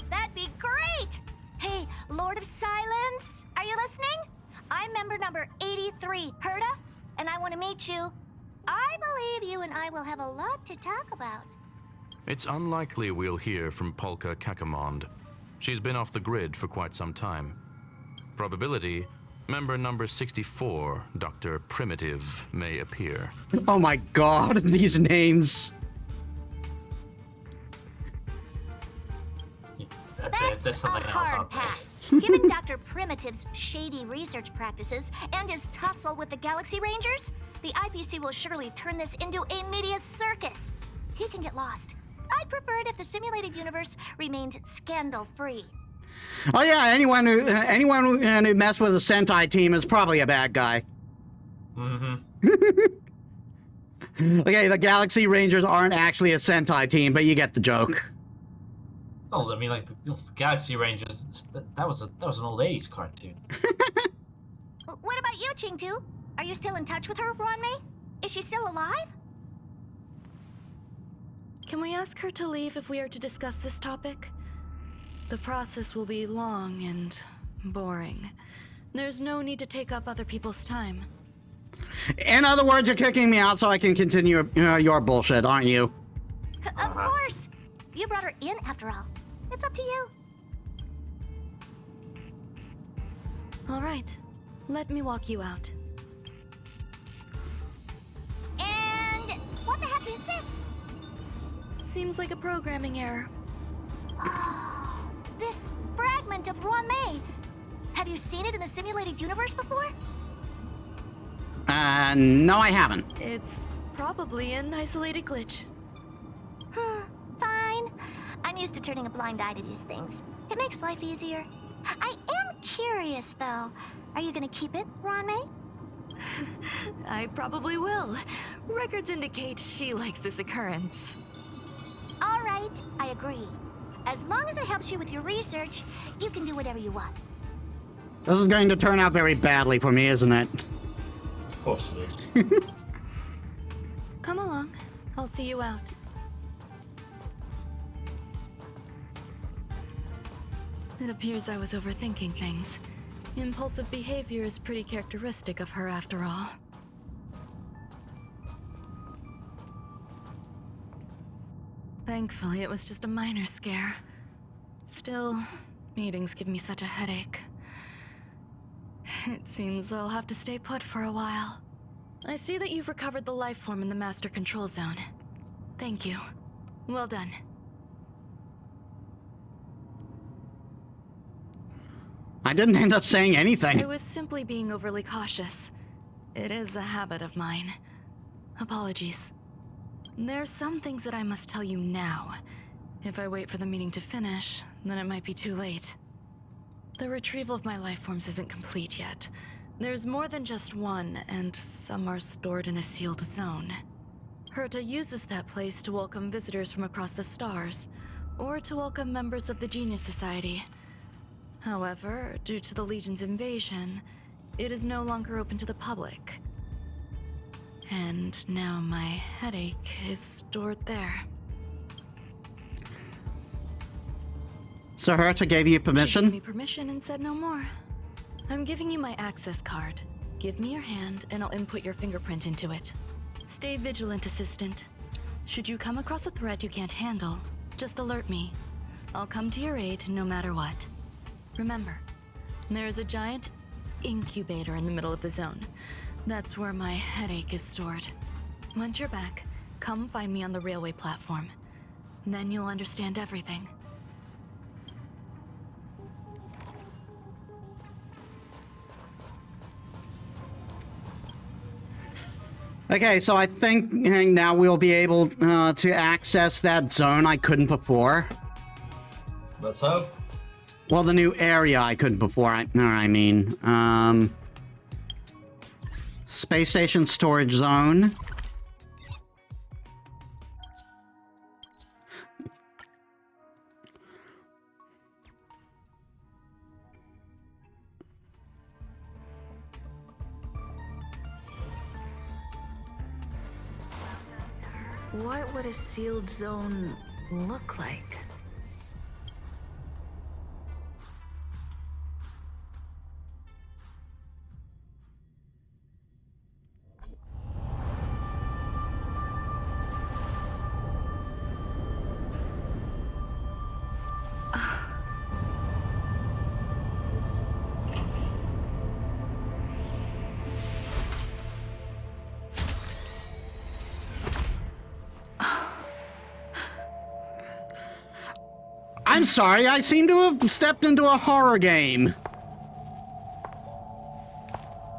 That'd be great! Hey, Lord of Silence, are you listening? I'm member number 83, Herta, and I want to meet you. I believe you and I will have a lot to talk about. It's unlikely we'll hear from Polka Kakamond. She's been off the grid for quite some time. Probability, member number 64, Dr. Primitive, may appear. Oh my god, these names. That's a hard pass. Given Dr. Primitive's shady research practices and his tussle with the Galaxy Rangers, the IPC will surely turn this into a media circus. He can get lost. I'd prefer it if the simulated universe remained scandal-free. Oh yeah, anyone who messed with a Sentai team is probably a bad guy. Mm-hmm. Okay, the Galaxy Rangers aren't actually a Sentai team, but you get the joke. Oh, I mean, like the Galaxy Rangers. That was an old '80s cartoon. What about you, Chingtu? Are you still in touch with her, Ruanmei? Is she still alive? Can we ask her to leave if we are to discuss this topic? The process will be long and boring. There's no need to take up other people's time. In other words, you're kicking me out so I can continue your bullshit, aren't you? Of course. You brought her in after all. It's up to you. All right. Let me walk you out. And what the heck is this? Seems like a programming error. This fragment of Ruanmei. Have you seen it in the simulated universe before? No, I haven't. It's probably an isolated glitch. Fine. used to turning a blind eye to these things. It makes life easier. I am curious, though. Are you gonna keep it, Ruan? I probably will. Records indicate she likes this occurrence. All right, I agree. As long as it helps you with your research, you can do whatever you want. This is going to turn out very badly for me, isn't it? Of course it is. Come along. I'll see you out. It appears I was overthinking things. Impulsive behavior is pretty characteristic of her after all. Thankfully, it was just a minor scare. Still, meetings give me such a headache. It seems I'll have to stay put for a while. I see that you've recovered the life form in the Master Control Zone. Thank you. Well done. I didn't end up saying anything. I was simply being overly cautious. It is a habit of mine. Apologies. There's some things that I must tell you now. If I wait for the meeting to finish, then it might be too late. The retrieval of my life forms isn't complete yet. There's more than just one, and some are stored in a sealed zone. Herta uses that place to welcome visitors from across the stars, or to welcome members of the Genius Society. However, due to the Legion's invasion, it is no longer open to the public. And now my headache is stored there. So Herta gave you permission? She gave me permission and said no more. I'm giving you my access card. Give me your hand and I'll input your fingerprint into it. Stay vigilant, Assistant. Should you come across a threat you can't handle, just alert me. I'll come to your aid no matter what. Remember, there is a giant incubator in the middle of the zone. That's where my headache is stored. Once you're back, come find me on the railway platform. Then you'll understand everything. Okay, so I think now we'll be able to access that zone I couldn't before. Let's hope. Well, the new area I couldn't before. I mean, Space Station Storage Zone. What would a sealed zone look like? I'm sorry, I seem to have stepped into a horror game.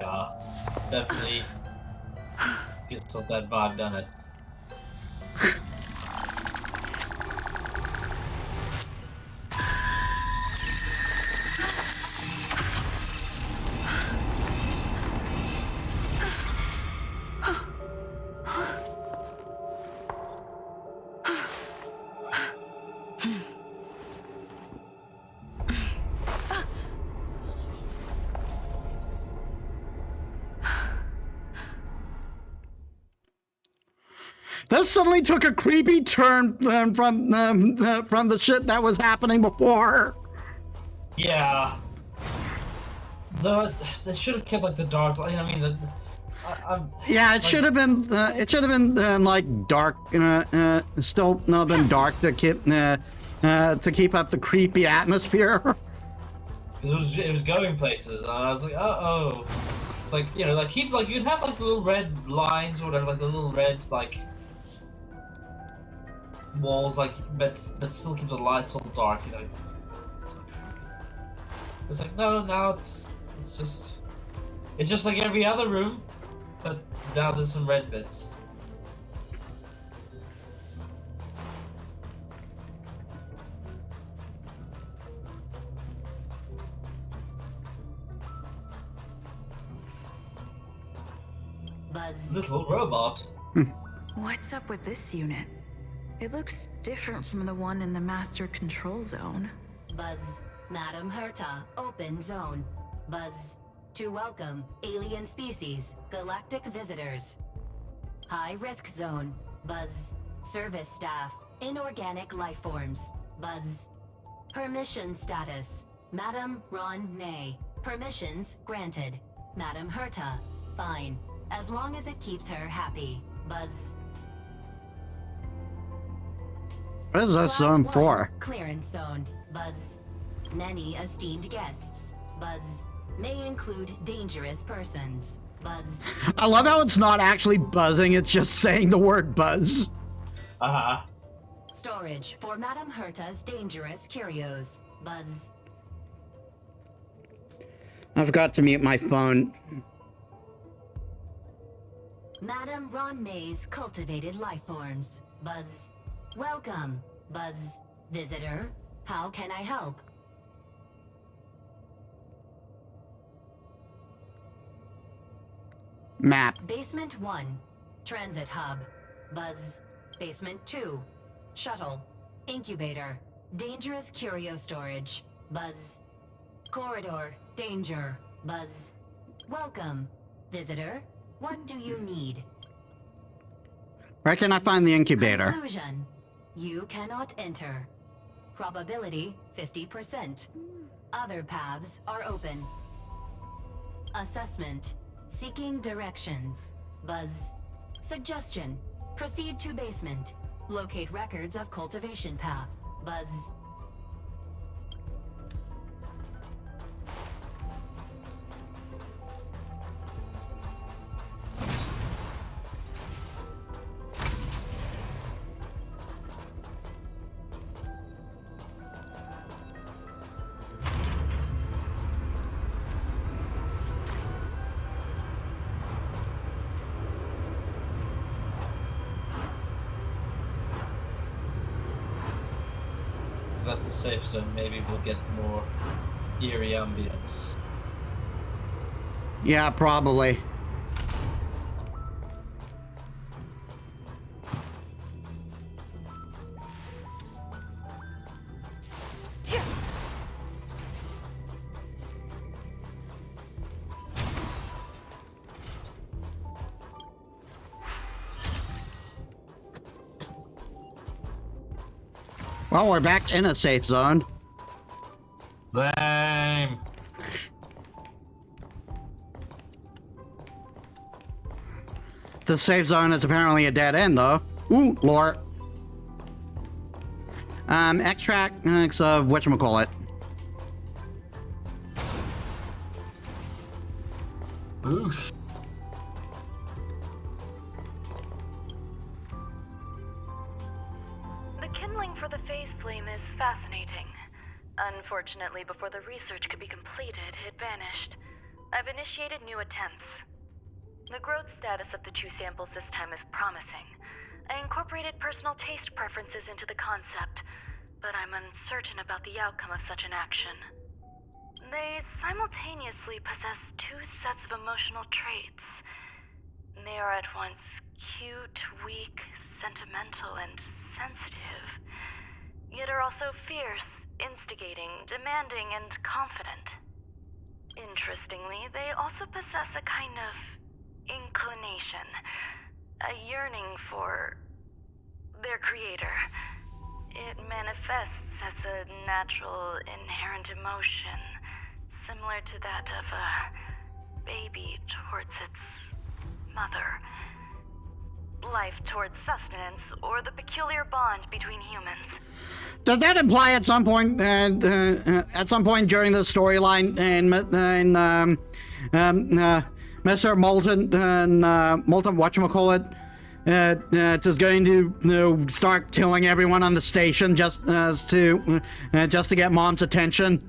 Yeah, definitely gets with that vibe, doesn't it? This suddenly took a creepy turn from the shit that was happening before. Yeah. They should have kept like the dark. I mean, yeah, it should have been. It should have been like dark. Still no, been dark to keep up the creepy atmosphere. Because it was going places, and I was like, oh. It's like, you know, like keep like you'd have like the little red lines or whatever, like the little red like walls, like but still keep the lights all dark, you know. It's like no, now it's just like every other room, but now there's some red bits. Buzz. Little robot. What's up with this unit? It looks different from the one in the master control zone. Buzz. Madam Herta, open zone. Buzz. To welcome alien species, galactic visitors. High risk zone. Buzz. Service staff, inorganic life forms. Buzz. Permission status. Madam Ron May. Permissions granted. Madam Herta. Fine. As long as it keeps her happy. Buzz. What is that Class zone 1, for? Clearance zone. Buzz. Many esteemed guests. Buzz. May include dangerous persons. Buzz. I love how it's not actually buzzing, it's just saying the word buzz. Uh-huh. Storage for Madam Herta's dangerous curios. Buzz. I forgot to mute my phone. Madam Ron May's cultivated life forms. Buzz. Welcome. Buzz. Visitor. How can I help? Map. Basement 1. Transit hub. Buzz. Basement 2. Shuttle. Incubator. Dangerous curio storage. Buzz. Corridor. Danger. Buzz. Welcome. Visitor. What do you need? Where can I find the incubator? Conclusion. You cannot enter. Probability 50%. Other paths are open. Assessment. Seeking directions. Buzz. Suggestion. Proceed to basement. Locate records of cultivation path. Buzz. That's the safe zone. Maybe we'll get more eerie ambience. Yeah, probably. Well, we're back in a safe zone. Lame. The safe zone is apparently a dead end, though. Ooh, lore. Extracts of whatchamacallit. Boosh. The kindling for the phase flame is fascinating. Unfortunately, before the research could be completed, it vanished. I've initiated new attempts. The growth status of the two samples this time is promising. I incorporated personal taste preferences into the concept, but I'm uncertain about the outcome of such an action. They simultaneously possess two sets of emotional traits. They are at once cute, weak, sentimental, and sensitive, yet are also fierce, instigating, demanding, and confident. Interestingly, they also possess a kind of inclination, a yearning for their creator. It manifests as a natural, inherent emotion, similar to that of a baby towards its mother. Life towards sustenance, or the peculiar bond between humans. Does that imply at some point during the storyline, and Mr. Molten and Molten whatchamacallit is going to start killing everyone on the station just to get Mom's attention?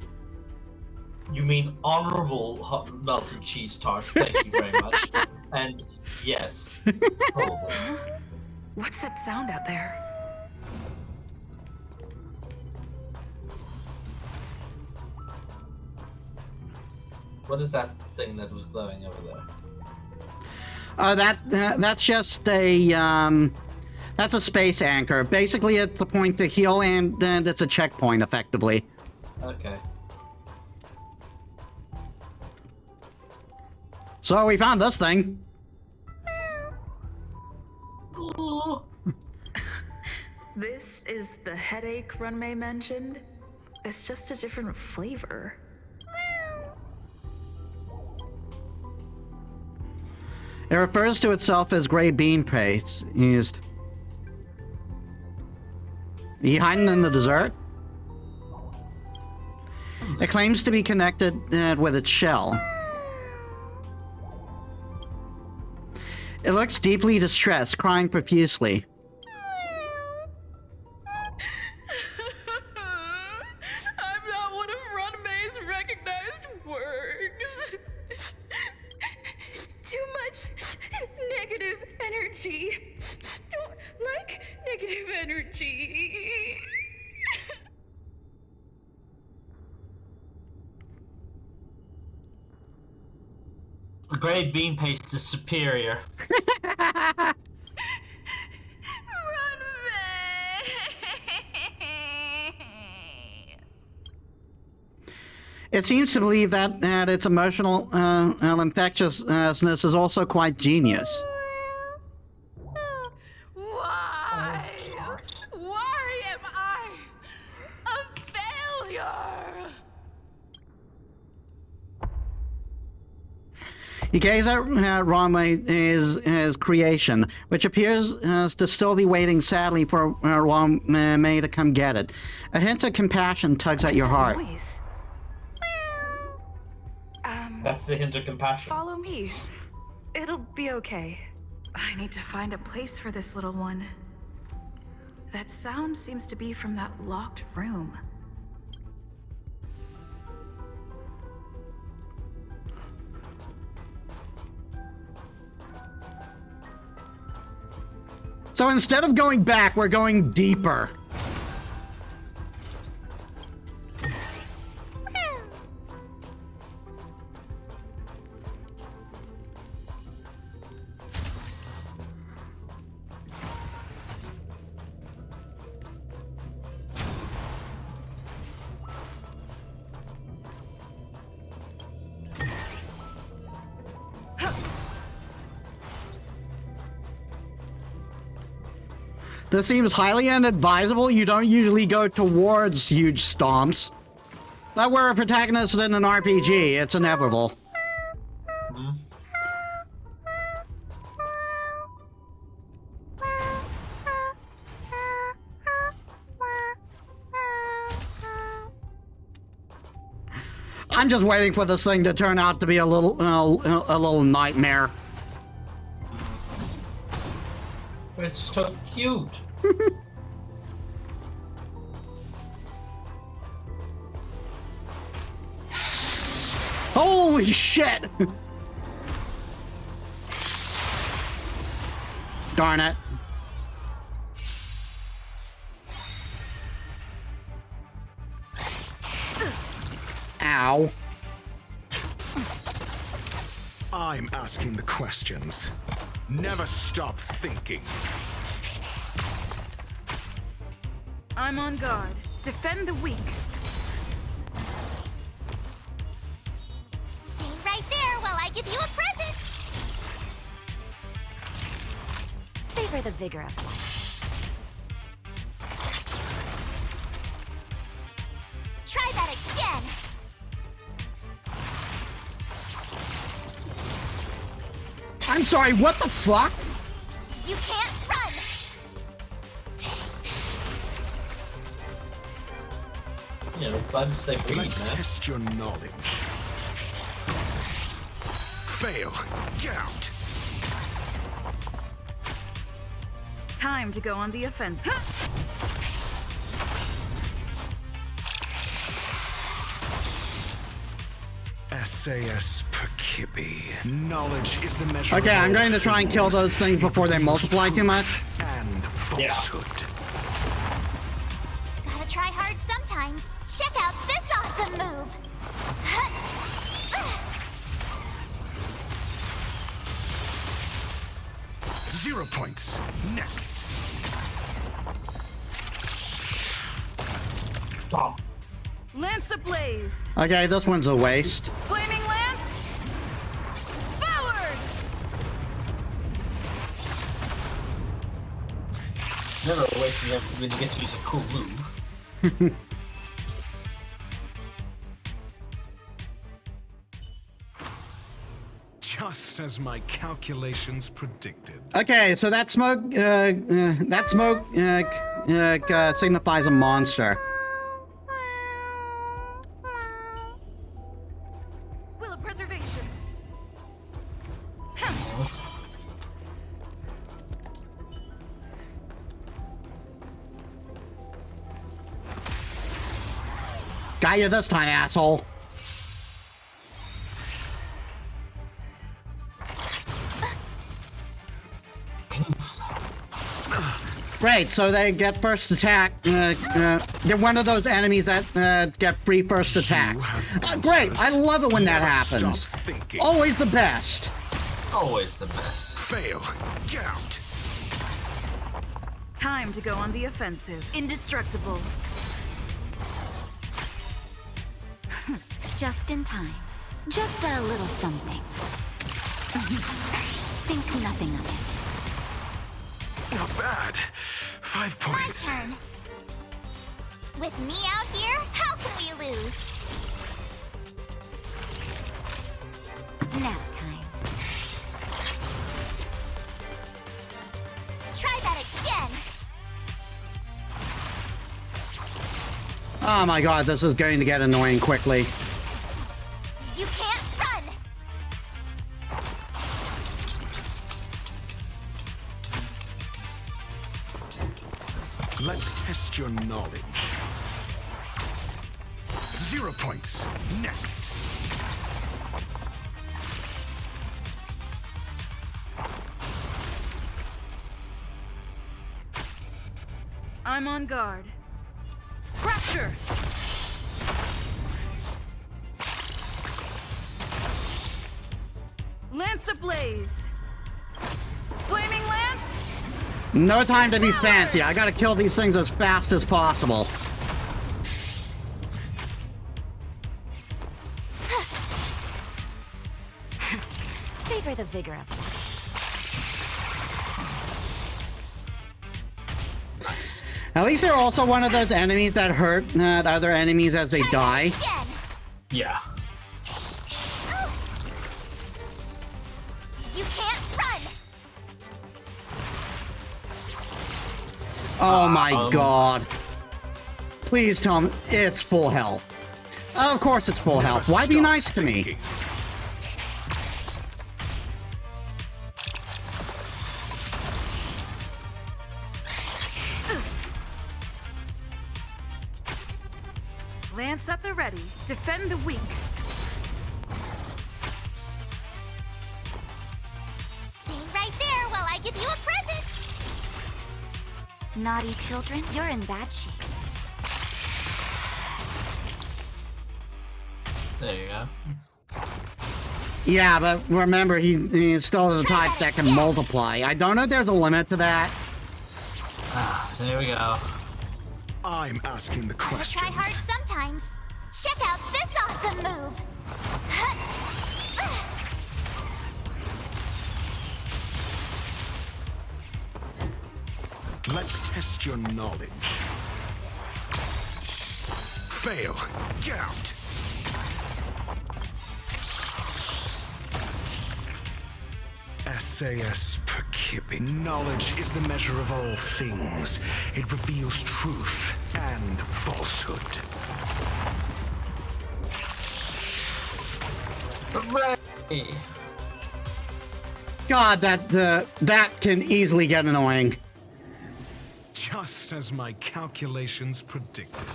You mean honorable melted cheese tart? Thank you very much. And yes, probably. What's that sound out there? What is that thing that was glowing over there? That's just a that's a space anchor. Basically, it's a point to heal, and it's a checkpoint, effectively. Okay. So we found this thing. This is the headache Runmei mentioned? It's just a different flavor. It refers to itself as gray bean paste used. Are you hiding in the dessert? It claims to be connected with its shell. It looks deeply distressed, crying profusely. I'm not one of Runmei's recognized works. Too much negative energy. Don't like negative energy. Gray bean paste is superior. It seems to believe that its emotional infectiousness is also quite genius. Why? Why am I a failure? You gaze at Ruanmei's creation, which appears to still be waiting sadly for Ruanmei to come get it. A hint of compassion tugs at your heart. Noise? That's the hint of compassion. Follow me. It'll be okay. I need to find a place for this little one. That sound seems to be from that locked room. So instead of going back, we're going deeper. This seems highly inadvisable. You don't usually go towards huge stomps. But we're a protagonist in an RPG. It's inevitable. I'm just waiting for this thing to turn out to be a little nightmare. It's so cute. Holy shit! Darn it. Ow. I'm asking the questions. Never stop thinking. I'm on guard. Defend the weak. Stay right there while I give you a present. Savor the vigor of life. Try that again. I'm sorry, what the fuck? You can't run. You know, bugs they breed, Let's man. test your knowledge. Fail. Get out. Time to go on the offensive. SAS per Kibbe. Knowledge is the measure. Okay, I'm going to try and kill those things before they multiply too much. And falsehood. Gotta try hard sometimes. Check out this awesome move. 0 points. Next. Bomb. Lance ablaze. Okay, this one's a waste. Flaming lance. Forward. Never a way for you when you get to use a cool move. Just as my calculations predicted. Okay, so that smoke signifies a monster. Will of preservation. Got you this time, asshole. Great, so they get first attack. They're one of those enemies that get free first attacks. Great, I love it when that happens. Always the best. Always the best. Fail. Count. Time to go on the offensive. Indestructible. Just in time. Just a little something. Think nothing of it. Not bad. 5 points. My turn. With me out here, how can we lose? Nap time. Try that again. Oh my god, this is going to get annoying quickly. You can't run. Let's test your knowledge. 0 points. Next. I'm on guard. Fracture. Lance ablaze. Flaming lance. No time to be fancy. I gotta kill these things as fast as possible. Savor the vigor of it. At least they're also one of those enemies that hurt other enemies as they die. Again. Yeah. You can't run. Oh my god. Please tell me it's full health. Of course it's full health. Why be nice to me? Lance at the ready. Defend the weak. Stay right there while I give you a present. Naughty children, you're in bad shape. There you go. Yeah, but remember, he's still the type that can multiply. I don't know if there's a limit to that. There we go. I'm asking the questions. Try hard sometimes. Check out this awesome move. Let's test your knowledge. Fail. Count. SAS per Kipping. Knowledge is the measure of all things. It reveals truth and falsehood. Hooray! God, that can easily get annoying. Just as my calculations predicted.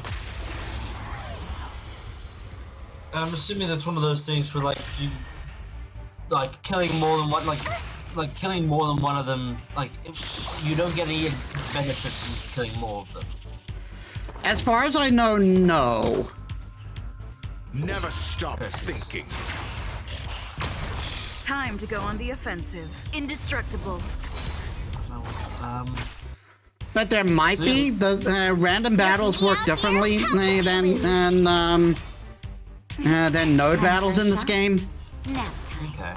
I'm assuming that's one of those things where like killing more than one, like killing more than one of them, like you don't get any benefit from killing more of them. As far as I know, no. Never stop thinking. Time to go on the offensive. Indestructible. But there might So be. The random battles work differently than node battles in this game. Nap time. Okay.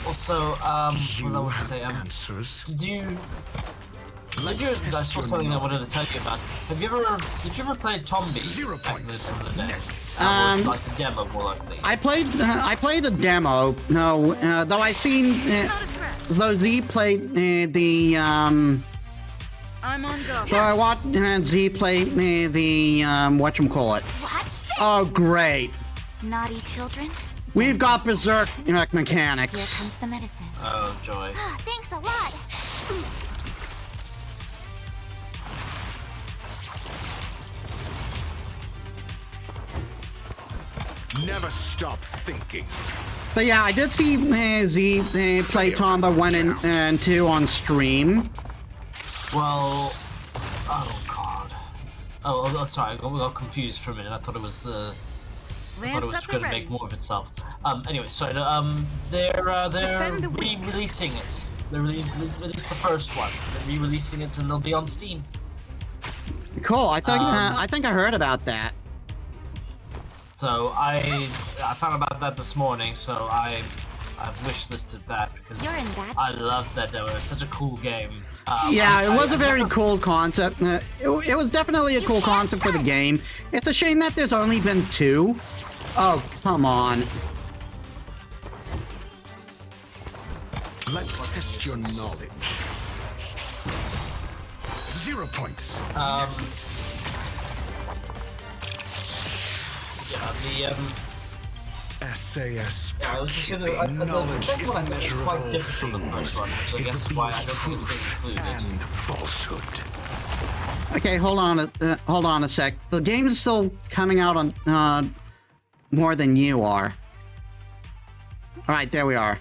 Also, what I want to say, answers. I saw something I wanted to tell you about. Did you ever play Tombi? 0 points. Next. Like the demo, more likely. I played a demo. No, though I've seen. Though Z played the. I'm on go. So I watched Z play the whatchamacallit. Watch this. Oh, great! Naughty children. We've got berserk Here mechanics. comes the medicine. Oh, joy. Ah, thanks a lot. Never stop thinking. But yeah, I did see Z play Tomba 1 and 2 on stream. Well, oh god. Oh, sorry, I got confused for a minute. I thought it was going to make more of itself. Anyway, sorry. They're re-releasing it. They released the first one. They're re-releasing it, and they'll be on Steam. Cool. I think I heard about that. So I found about that this morning. So I've wishlisted that because You're in that I love that demo. It's such a cool game. Yeah, it was a very cool concept. It was definitely a cool concept for the game. It's a shame that there's only been 2. Oh, come on. Let's test your knowledge. 0 points. Yeah, SAS I was just gonna. knowledge The is second the one is measure of quite all different from the first one, which I things. guess It is why I reveals don't think it's truth been included. and falsehood. Okay, hold on a sec. The game's still coming out on more than you are. All right, there we are.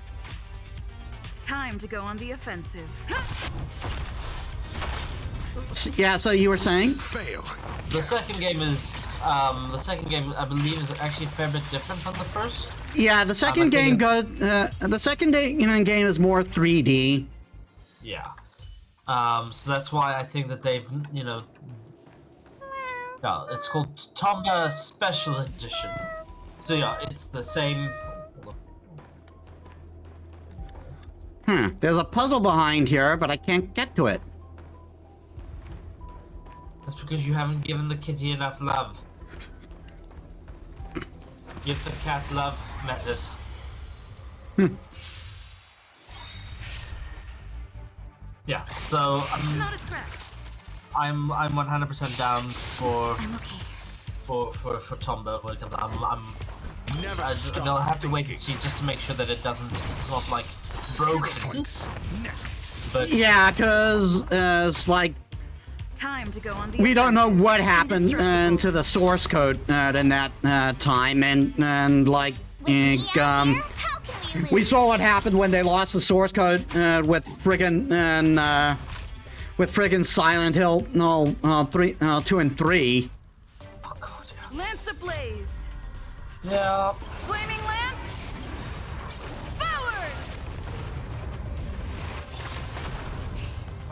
Time to go on the offensive. Yeah, so you were saying? Fail. The second game I believe is actually a fair bit different from the first. Yeah, the second game goes. The second game is more 3D. Yeah. So that's why I think that they've, yeah, it's called Tomba Special Edition. So yeah, it's the same. There's a puzzle behind here, but I can't get to it. That's because you haven't given the kitty enough love. Give the cat love, Metis. Yeah, so I'm 100% down for I'm okay. for Tomba when it comes. Never I'll have to wait and see just to make sure that it's not like broken. Next. But Yeah, because it's like Time to go on the we don't know offensive. what happened to the source code in that time, and like How can we we saw what happened when they lost the source code with friggin' Silent Hill 2 and 3. oh god, yeah. Lance ablaze. Yeah. Flaming lance. Forward.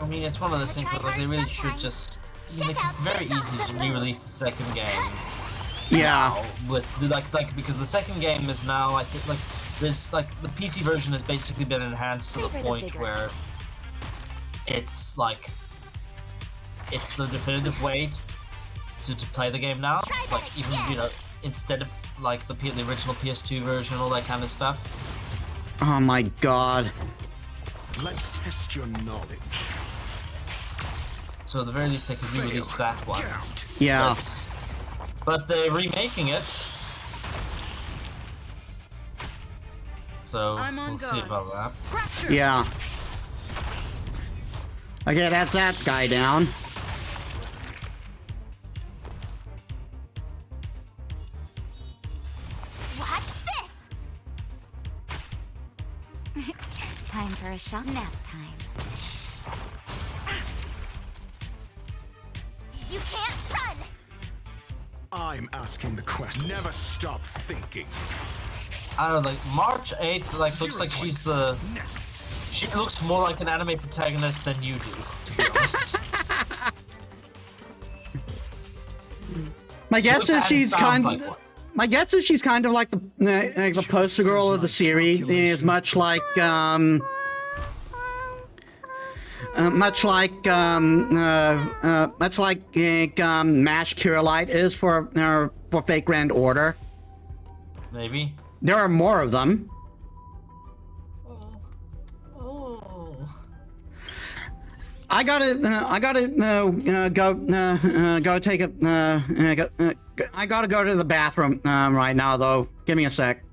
I mean, it's one of those things where like, they really should just make it very easy to re-release the second game. Yeah. Now, with like because the second game is now I think like there's like the PC version has basically been enhanced to the Bigger the point bigger. where it's like it's the definitive way to play the game now. Try that Like even again. instead of like the original PS2 version, all that kind of stuff. Oh my god. Let's test your knowledge. So at the very least they could re-release that one. Get out. Yeah. But they're remaking it. So I'm on we'll see guard. about that. Fracture. Yeah. Okay, that's that guy down. Watch this! Time for a shot nap time. You can't run! I'm asking the question. Never stop thinking. I don't know, like March 8th, like looks 0 like she's points. the Next. She looks more like an anime protagonist than you do, to be honest. My guess looks is and she's sounds kind. like one. My guess is she's kind of like the poster girl of the series. Is much like Mash Curelite is for Fake Grand Order. Maybe. There are more of them. Oh. I gotta go take a. I gotta go to the bathroom right now, though. Give me a sec.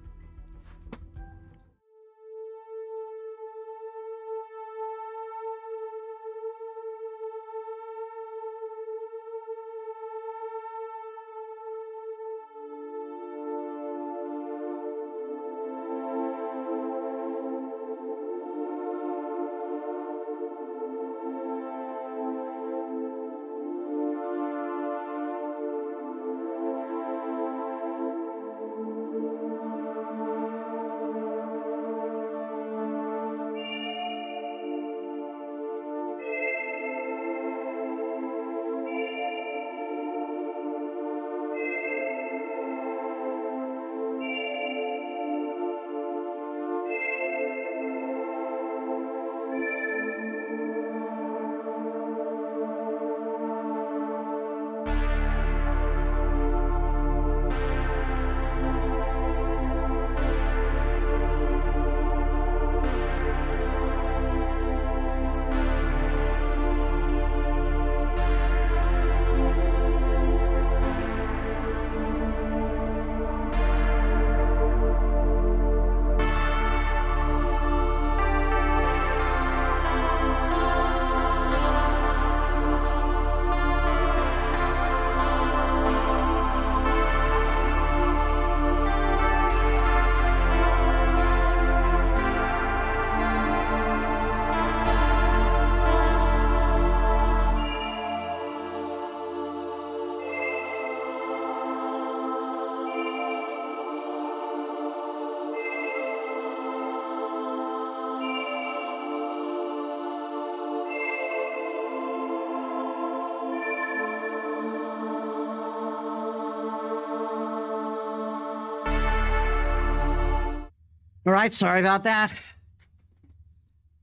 All right, sorry about that.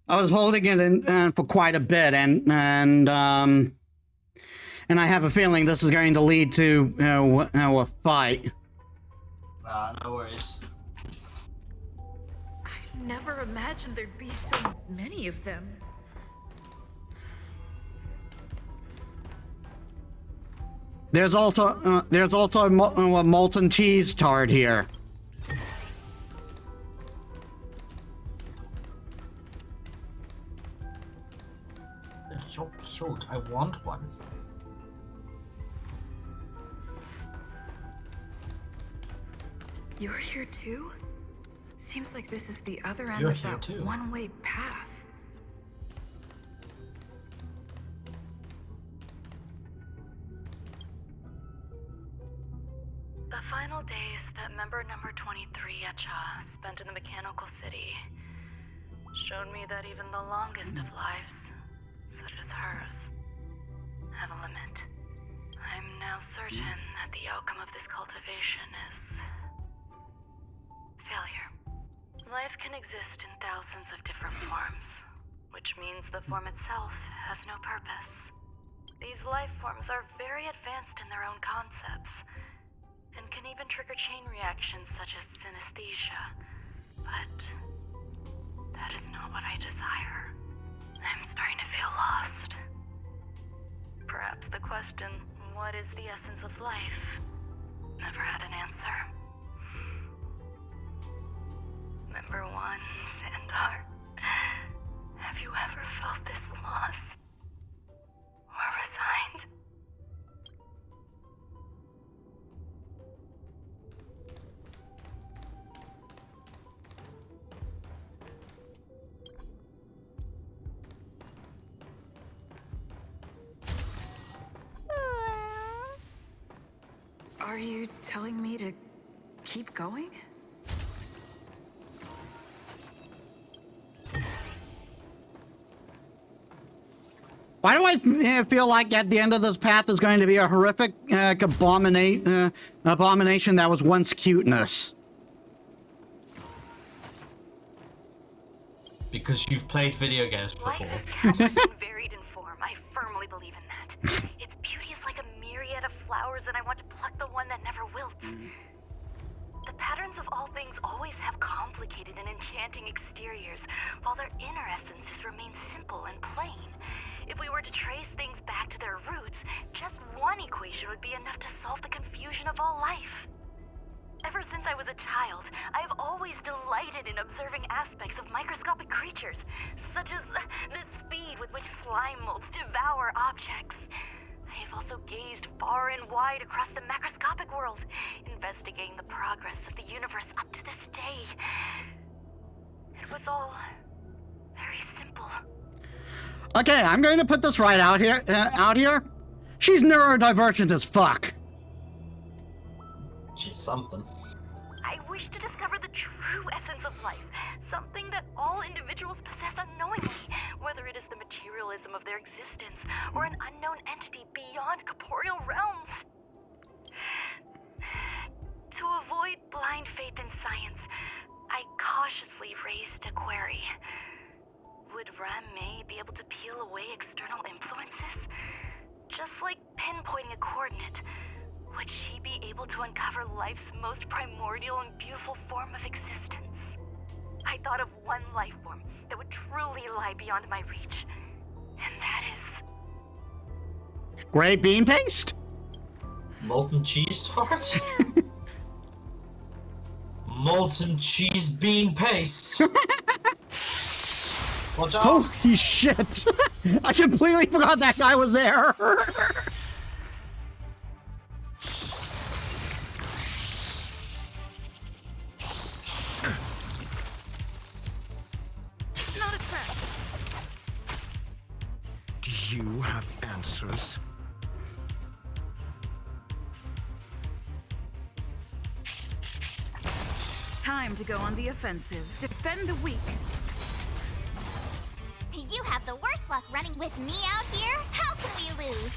I was holding it in for quite a bit, and I have a feeling this is going to lead to a fight. No worries. I never imagined there'd be so many of them. There's also a molten cheese tart here. They're so cute. I want one. You're here too? Seems like this is the other end You're of here that too. one-way path. The final days that member number 23 Echa spent in the mechanical city showed me that even the longest of lives, such as hers, have a limit. I'm now certain that the outcome of this cultivation is failure. Life can exist in thousands of different forms, which means the form itself has no purpose. These life forms are very advanced in their own concepts, and can even trigger chain reactions such as synesthesia. But that is not what I desire. I'm starting to feel lost. Perhaps the question, what is the essence of life, never had an answer. Member 1, Sandar, have you ever felt this lost? Or resigned? Are you telling me to keep going? Why do I feel like at the end of this path is going to be a horrific abomination that was once cuteness? Because you've played video games before. Life is couched in varied in form. I firmly believe in that. Its beauty is like a myriad of flowers, and I want to pluck the one that never wilts. The patterns of all things always have complicated and enchanting exteriors, while their inner essences remain simple and plain. If we were to trace things back to their roots, just one equation would be enough to solve the confusion of all life. Ever since I was a child, I have always delighted in observing aspects of microscopic creatures, such as the speed with which slime molds devour objects. I have also gazed far and wide across the macroscopic world, investigating the progress of the universe up to this day. It was all very simple. Okay, I'm going to put this right out here. She's neurodivergent as fuck. She's something. I wish to discover the true essence of life, something that all individuals possess unknowingly, whether it is the materialism of their existence or an unknown entity beyond corporeal realms. To avoid blind faith in science, I cautiously raised a query. Would Ram-May be able to peel away external influences? Just like pinpointing a coordinate, would she be able to uncover life's most primordial and beautiful form of existence? I thought of one life form that would truly lie beyond my reach, and that is... Gray bean paste? Molten cheese tart? Molten cheese bean paste. Watch out. Holy shit! I completely forgot that guy was there. Not as fast. Do you have answers? Time to go on the offensive. Defend the weak. You have the worst luck running with me out here. How can we lose?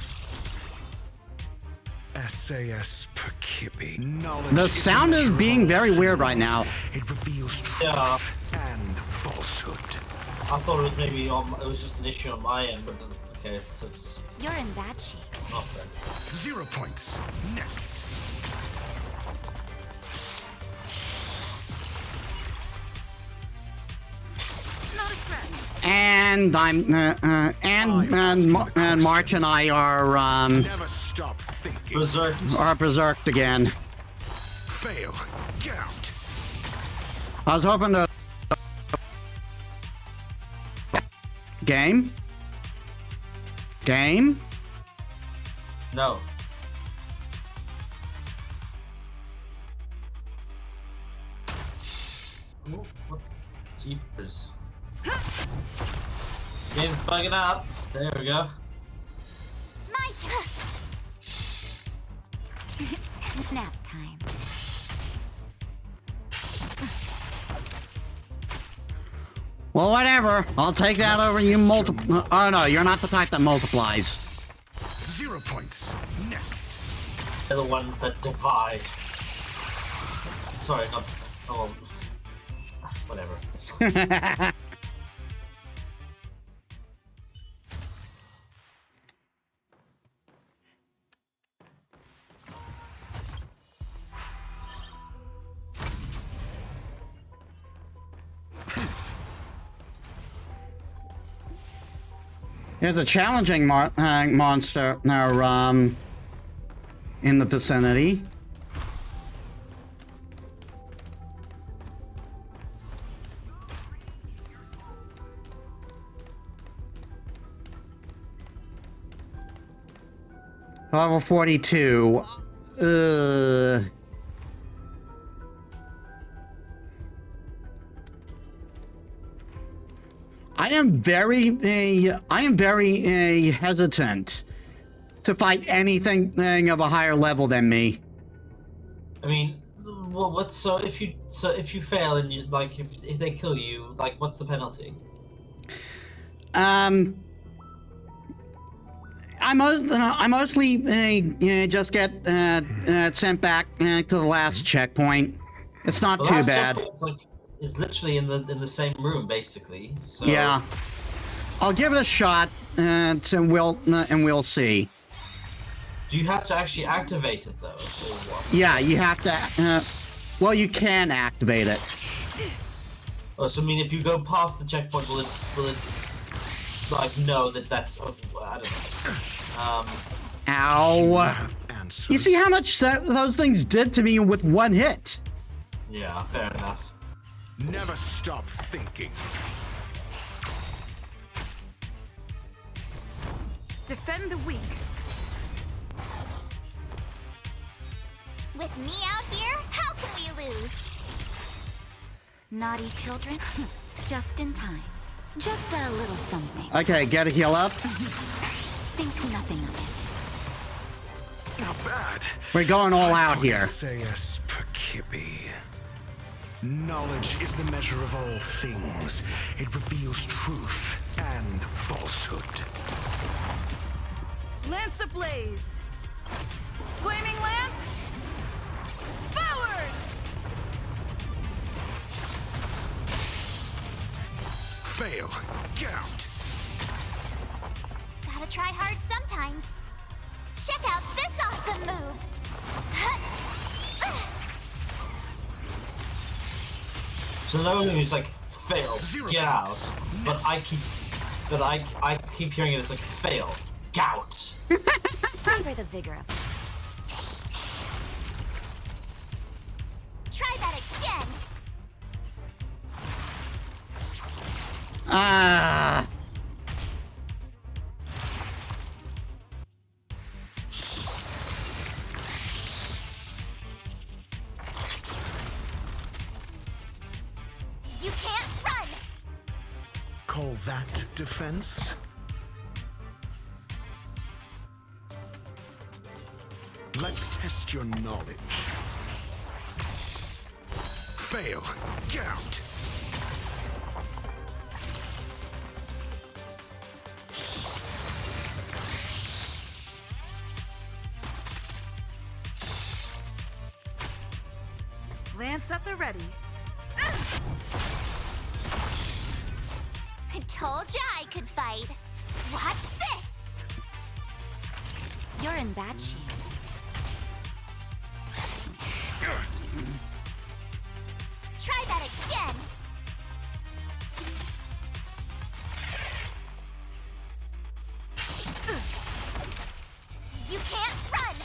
SAS per Kippy. Knowledge The sound is being very weird right now. It reveals truth Yeah. and falsehood. I thought it was maybe it was just an issue on my end, but okay, so it's You're in bad shape. not bad. 0 points. Next. Not as fast. And I'm and March and I are Never stop thinking. Berserked. berserked again. Fail. Get out. I was hoping to game. No. Ooh, what? Jeepers. Game's bugging out. There we go. My turn. Nap time. Well, whatever. I'll take that over you multiply. Oh no, you're not the type that multiplies. 0 points. Next. They're the ones that divide. Sorry, not. Oh, whatever. There's a challenging monster in the vicinity. Level 42. I am very hesitant to fight anything of a higher level than me. I mean, well, what's so if you fail and you like if they kill you, like what's the penalty? I mostly just get sent back to the last checkpoint. It's not The too last bad. checkpoint's it's literally in the same room, basically. So Yeah, I'll give it a shot, and we'll see. do you have to actually activate it though, or what? Yeah, you have to. Well, you can activate it. Oh, so I mean, if you go past the checkpoint, will it like know that that's? I don't know. Ow! You see how much those things did to me with one hit? Yeah, fair enough. Never stop thinking. Defend the weak. With me out here, how can we lose? Naughty children, just in time. Just a little something. Okay, get a heal up. Think nothing of it. Not bad. We're going all out here. Sayus Perkibi. Knowledge is the measure of all things. It reveals truth and falsehood. Lance ablaze. Flaming lance. Forward! Fail. Count. Gotta try hard sometimes. Check out this awesome move. So no one who's like fail, get out. But I keep hearing it as like fail, gout. Savor the vigor of it. Try that again. Ah. You can't run. Call that defense? Let's test your knowledge. Fail. Count. Lance at the ready. I told ya I could fight. Watch this. You're in bad shape. Try that again. You can't run.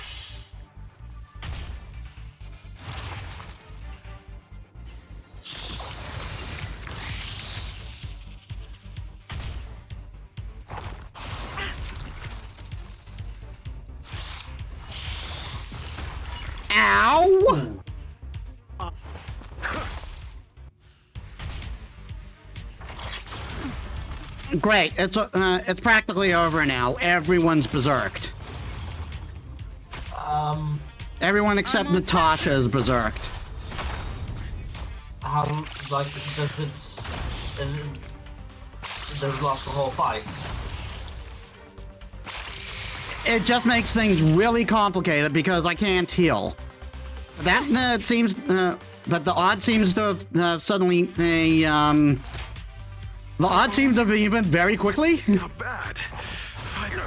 Ow! Great, it's practically over now. Everyone's berserked. Everyone except Natasha is berserked. How like does it lost the whole fight? It just makes things really complicated because I can't heal. That seems, but the odd seems to have suddenly the odd seems to have evened very quickly. Not bad. Fighter.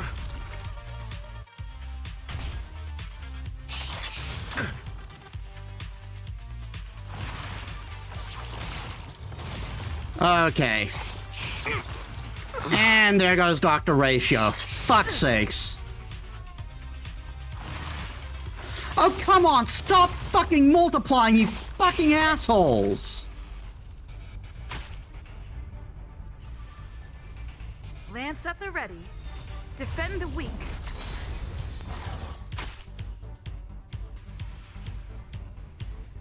Okay. And there goes Dr. Ratio. Fuck's sakes. Oh, come on! Stop fucking multiplying, you fucking assholes! Lance at the ready. Defend the weak.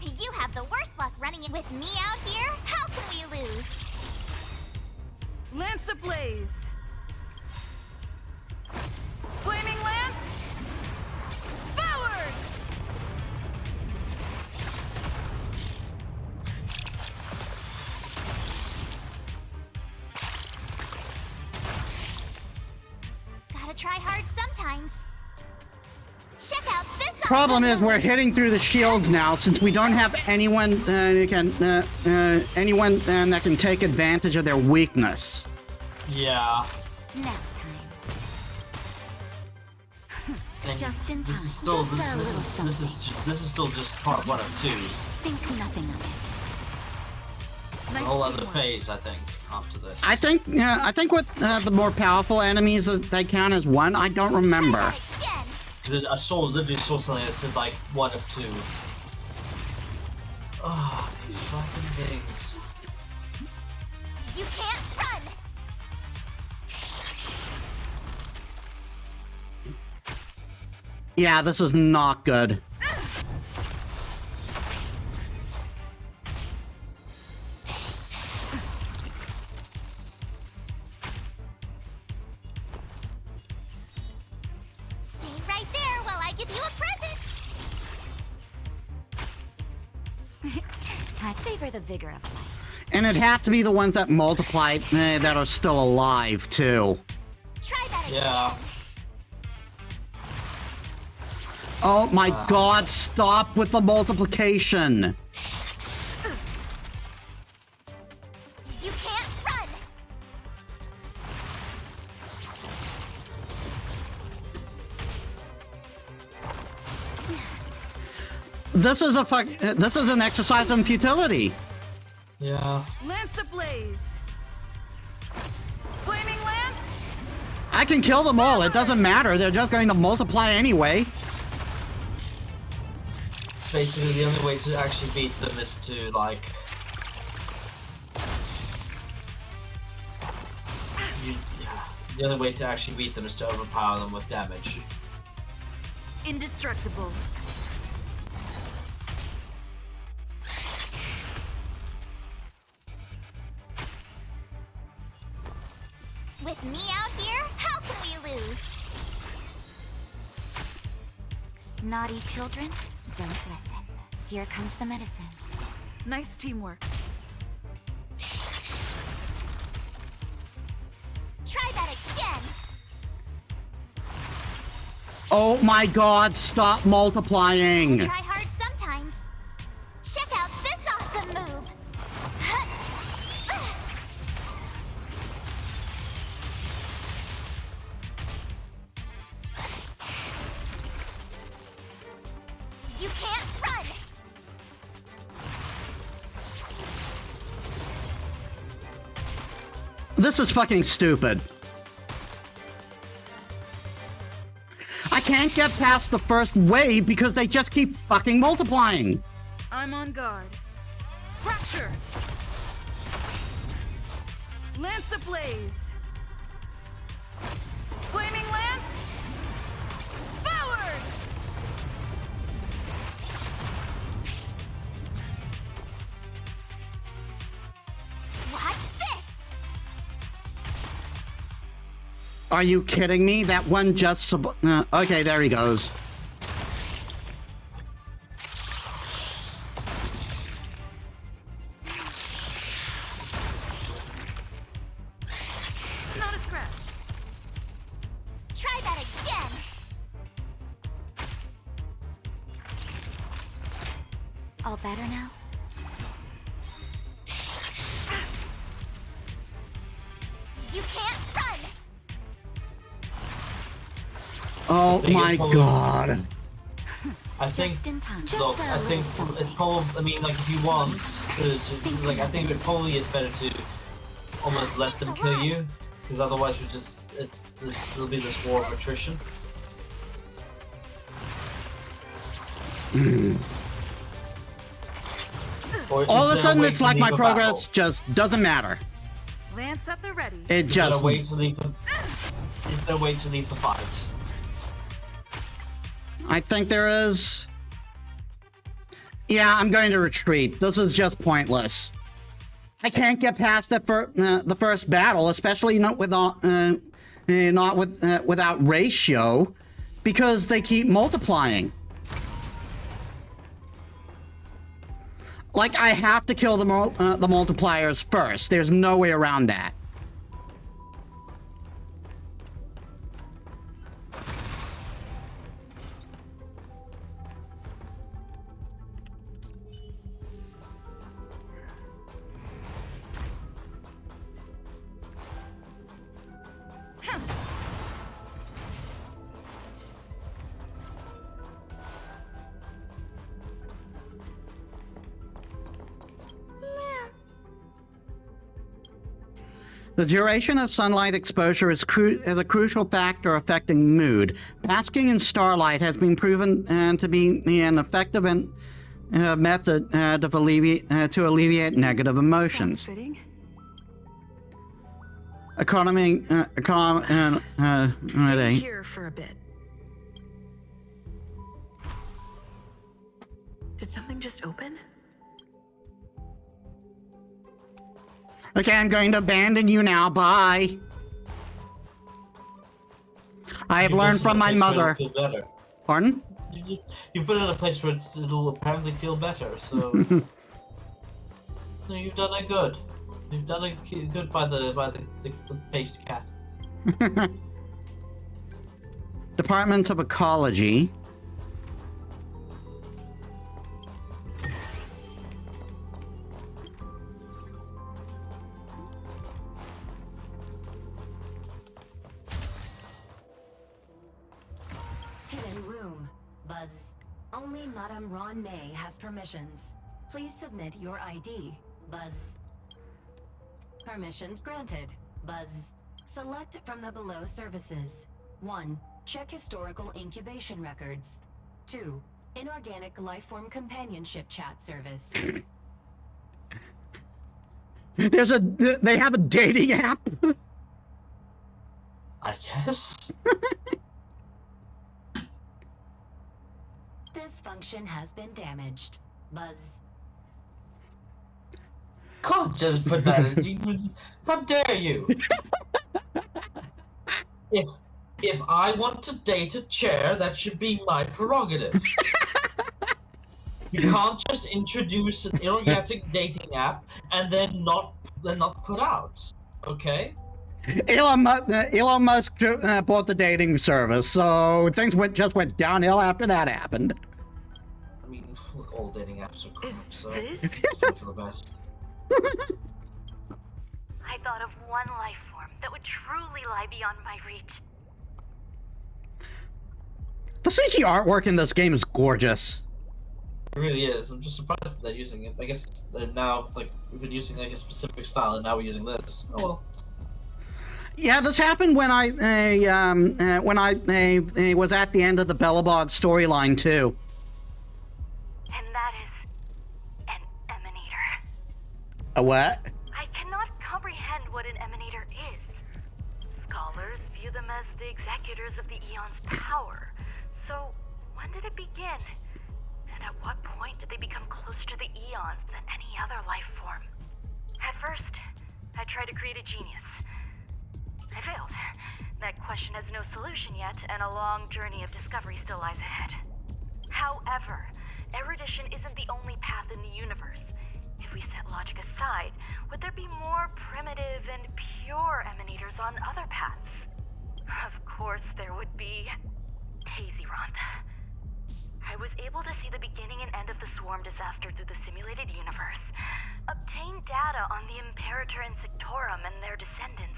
You have the worst luck running it with me out here. How can we lose? Lance ablaze. Flaming lance. Forward! Gotta try hard sometimes. sometimes. Check out this. Problem is, we're hitting through the shields now since we don't have anyone who can anyone that can take advantage of their weakness. Yeah. Now And Just in this time. is still Just a little this is still just part 1 of 2. think nothing of it. A whole other phase, I think, after this. I think with the more powerful enemies they count as 1. I don't remember. Because I literally saw something that said like 1 of 2. Oh, these fucking things. You can't run. Yeah, this is not good. Stay right there while I give you a present. I savor the vigor of life. And it had to be the ones that multiply that are still alive too. Try that again. Yeah. Oh my god, stop with the multiplication. You can't run. This is this is an exercise in futility. Yeah. Lance ablaze. Flaming lance. I can kill them all, it doesn't matter, they're just going to multiply anyway. Basically, the only way to actually beat them is to, like... The only way to actually beat them is to overpower them with damage. Indestructible. With me out here, how can we lose? Naughty children, don't listen. Here comes the medicine. Nice teamwork. Try that again. Oh my god, stop multiplying. Try hard sometimes. Check out this awesome move. You can't run. This is fucking stupid. I can't get past the first wave because they just keep fucking multiplying. I'm on guard. Fracture. Lance ablaze. Flaming lance. Forward. Watch this. Are you kidding me? That one just... okay, there he goes. Not a scratch. Try that again. All better now? You can't run. Oh my god. I think, Just in time. look, Just a I think little something. it probably, I mean, like, if you want to, like, I think it probably is better to almost let them kill you, because otherwise we just, there'll be this war of attrition. Or All of a is there sudden way it's to like leave my a progress battle? just doesn't matter. Lance at the ready. It Is there just... a way to leave the, is there a way to leave the fight? I think there is... Yeah, I'm going to retreat. This is just pointless. I can't get past the first battle, especially not without without ratio, because they keep multiplying. Like, I have to kill the multipliers first. There's no way around that. The duration of sunlight exposure is a crucial factor affecting mood. Basking in starlight has been proven to be an effective method to alleviate negative emotions. Sounds fitting. Stay here for a bit. Did something just open? Okay, I'm going to abandon you now. Bye. I have learned from my mother. Feel better. Pardon? You've been in a place where it'll apparently feel better, so so you've done it good. You've done it good by the paste cat. Department of Ecology. Hidden room. Buzz. Only Madame Ruan May has permissions. Please submit your ID. Buzz. Permissions granted. Buzz. Select from the below services. 1. Check historical incubation records. 2. Inorganic lifeform companionship chat service. They have a dating app? I guess. This function has been damaged. Buzz. Can't just put that in. How dare you? If I want to date a chair, that should be my prerogative. You can't just introduce an inorganic dating app and then not put out. Okay? Elon Musk bought the dating service, so things just went downhill after that happened. I mean, look, all dating apps are crap, so this? it's for the best. I thought of one life form that would truly lie beyond my reach. The CG artwork in this game is gorgeous. It really is. I'm just surprised that they're using it. I guess now, like, we've been using like a specific style, and now we're using this. Oh well. Yeah, this happened when I was at the end of the Bellabog storyline too. And that is an emanator. A what? I cannot comprehend what an emanator is. Scholars view them as the executors of the Eon's power. So, when did it begin? And at what point did they become closer to the Eons than any other life form? At first, I tried to create a genius. I failed. That question has no solution yet, and a long journey of discovery still lies ahead. However, erudition isn't the only path in the universe. If we set logic aside, would there be more primitive and pure emanators on other paths? Of course there would be. Tazyron. I was able to see the beginning and end of the swarm disaster through the simulated universe, obtain data on the Imperator and Sectorum and their descendants,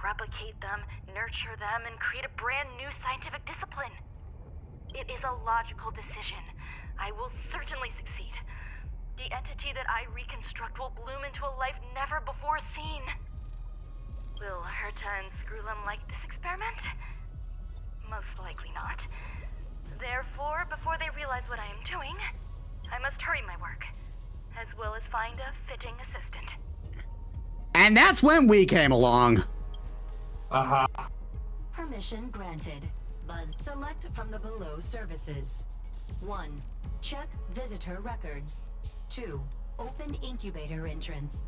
replicate them, nurture them, and create a brand new scientific discipline. It is a logical decision. I will certainly succeed. The entity that I reconstruct will bloom into a life never before seen. Will Herta and Screwlum like this experiment? Most likely not. Therefore, before they realize what I am doing, I must hurry my work, as well as find a fitting assistant. And that's when we came along. Uh-huh. Permission granted. Buzz. Select from the below services. 1. Check visitor records. 2. Open incubator entrance.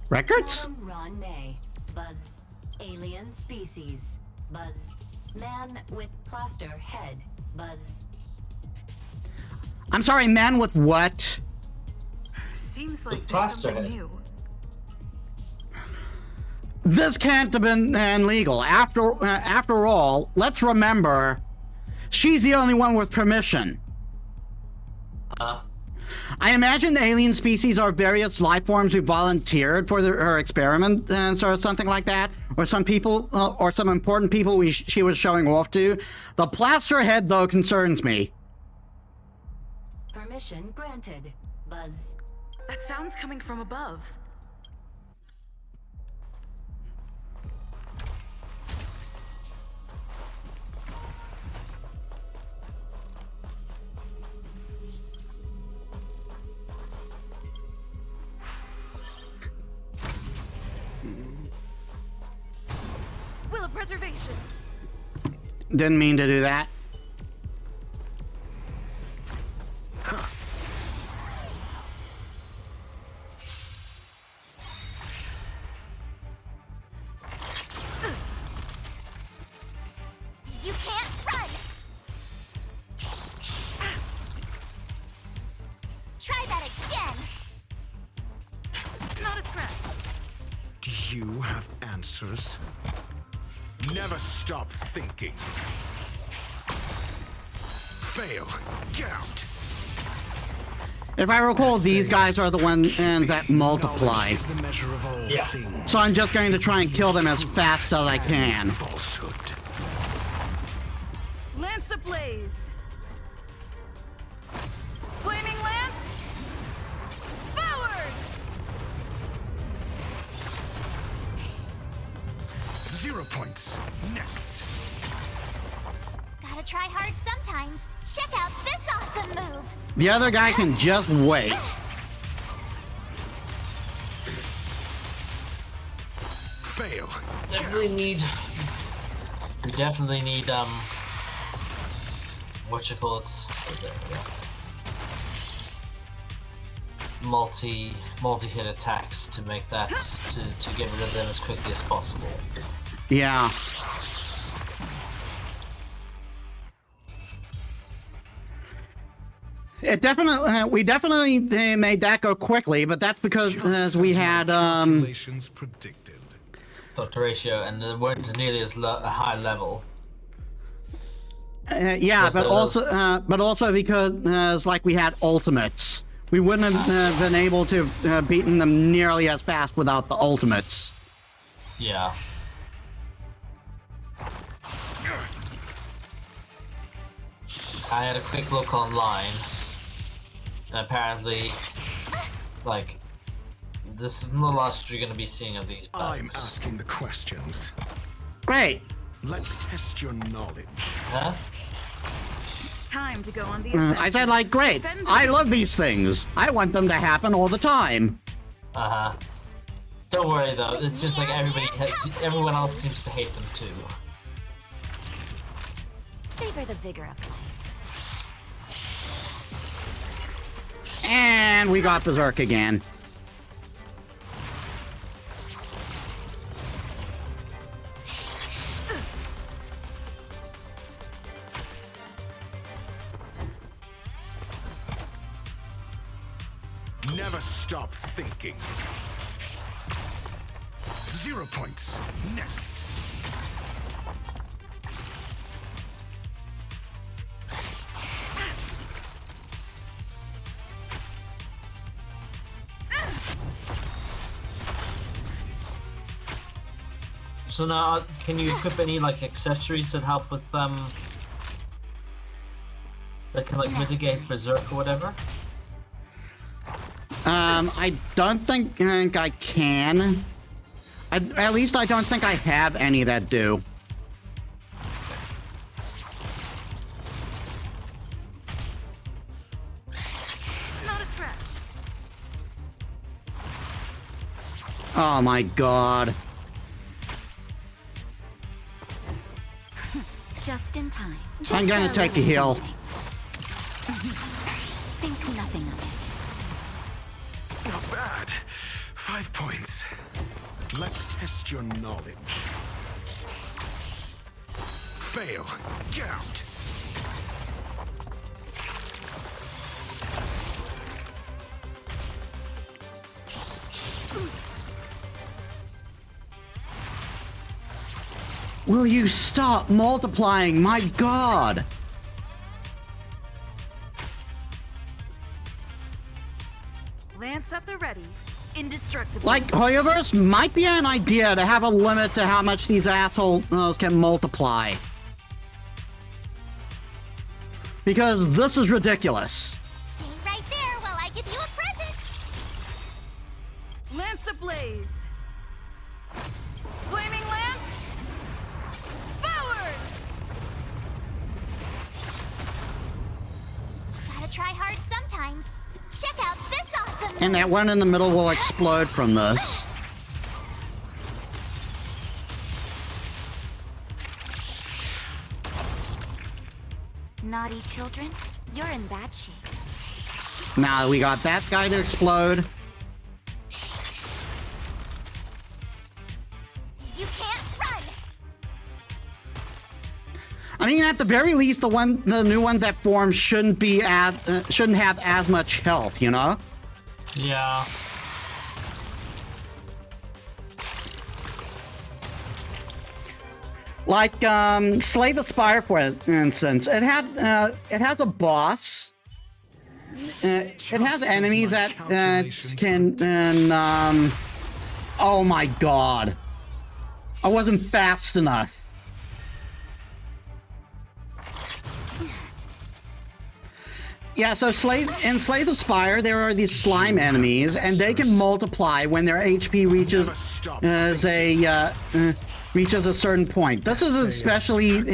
Records? Madame Ruan May. Buzz. Alien species. Buzz. Man with plaster head. Buzz. I'm sorry, man with what? Seems like With there's plaster something head. new. This can't have been legal. After all, let's remember, she's the only one with permission. I imagine the alien species are various life forms who volunteered for her experiments or something like that, or some people, or some important people she was showing off to. The plaster head, though, concerns me. Permission granted. Buzz. That sounds coming from above. self-preservation. Didn't mean to do that. You can't run! Try that again! Not a scratch. Do you have answers? Never stop thinking. Fail. Get out. If I recall, these guys are the ones that multiply. Is the measure of all things. So I'm just going to try and kill them as fast as I can. Falsehood. Lance ablaze. Flaming lance. Forward. 0 points. Next. Gotta try hard sometimes. Check out this awesome move! The other guy can just wait. Fail. We definitely need whatchamacallits? Multi-hit attacks to make that to get rid of them as quickly as possible. Yeah. It definitely, we definitely made that go quickly, but that's because we had predicted. Dr. Ratio, and they weren't nearly as high level. Yeah, but also because like we had ultimates, we wouldn't have been able to beaten them nearly as fast without the ultimates. Yeah. I had a quick look online, and apparently, like, this isn't the last you're gonna be seeing of these bugs. I'm asking the questions. Great. Let's test your knowledge. Huh? Time to go on the I said, like, great. I love these things. I want them to happen all the time. Uh-huh. Don't worry though, it seems like everyone else seems to hate them too. Savor the vigor of life. And we got Berserk again. Never stop thinking. 0 points. Next. So now, can you equip any like accessories that help with that can like mitigate Berserk or whatever? I don't think I can. At least I don't think I have any that do. Not a scratch. Oh my god. Just in time. I'm gonna take a heal. Think nothing of it. Not bad. 5 points. Let's test your knowledge. Fail. Get out. Will you stop multiplying? My god! Lance at the ready. Indestructible. Like, Hoyoverse might be an idea to have a limit to how much these assholes can multiply. Because this is ridiculous. Stay right there while I give you a present. Lance ablaze. Flaming lance. Forward. Gotta try hard sometimes. Check out this awesome And that one in the middle will explode from this. Naughty children, you're in bad shape. Now we got that guy to explode. You can't run! I mean, at the very least, the new ones that form shouldn't have as much health, you know? Yeah. Like Slay the Spire, for instance, it has a boss. It has enemies that can. Oh my god! I wasn't fast enough. Yeah, so Slay the Spire, there are these slime enemies, and they can multiply when their HP reaches a certain point. This is especially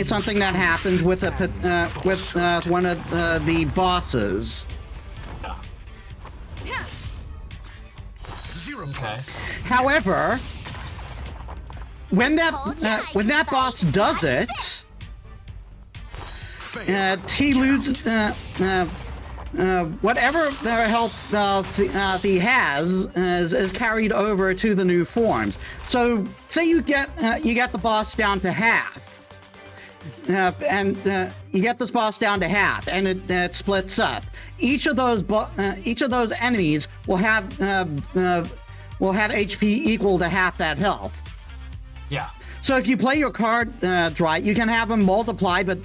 something that happens with one of the bosses. Okay. However, when that boss does it, he loses whatever health he has is carried over to the new forms. So, say you get the boss down to half, and you get this boss down to half, and it splits up. Each of those enemies will have HP equal to half that health. Yeah. So if you play your cards right, you can have them multiply, but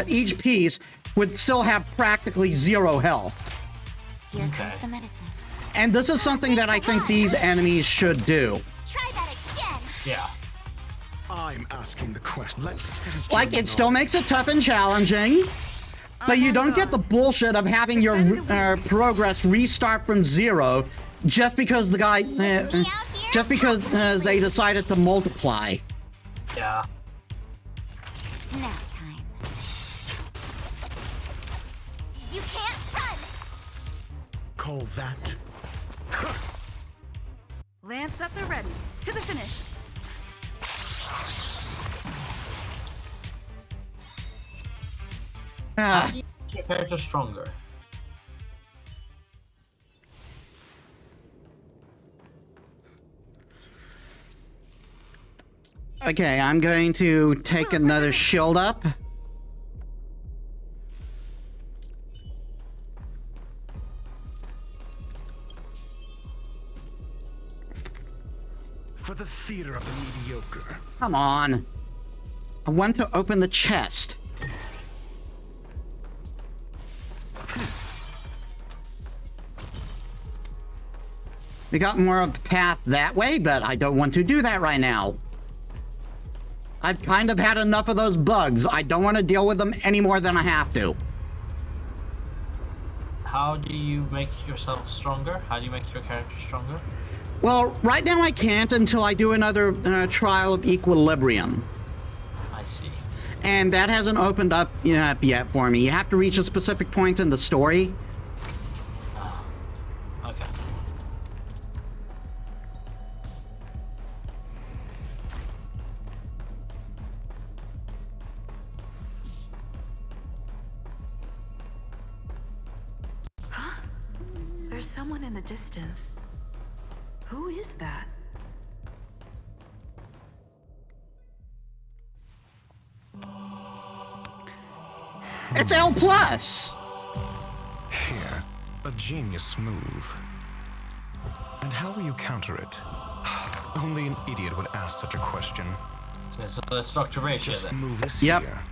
each piece would still have practically 0 health. Here comes the medicine. And this is something that I think these enemies should do. Try that again. Yeah. I'm asking the question. Let's test Like, it still makes it tough and challenging, but you don't get the bullshit of having your progress restart from 0 just because they decided to multiply. Yeah. Nap time. You can't run! Call that. Lance up and ready. To the finish. How do you make your character stronger? Okay, I'm going to take another shield up. For the theater of the mediocre. Come on. I want to open the chest. We got more of the path that way, but I don't want to do that right now. I've kind of had enough of those bugs. I don't want to deal with them any more than I have to. How do you make yourself stronger? How do you make your character stronger? Well, right now I can't until I do another trial of equilibrium. I see. And that hasn't opened up yet for me. You have to reach a specific point in the story. Okay. There's someone in the distance. Who is that? It's L+! Here, a genius move. And how will you counter it? Only an idiot would ask such a question. Okay, so let's Dr. Ratio Just then. move this Yep. here.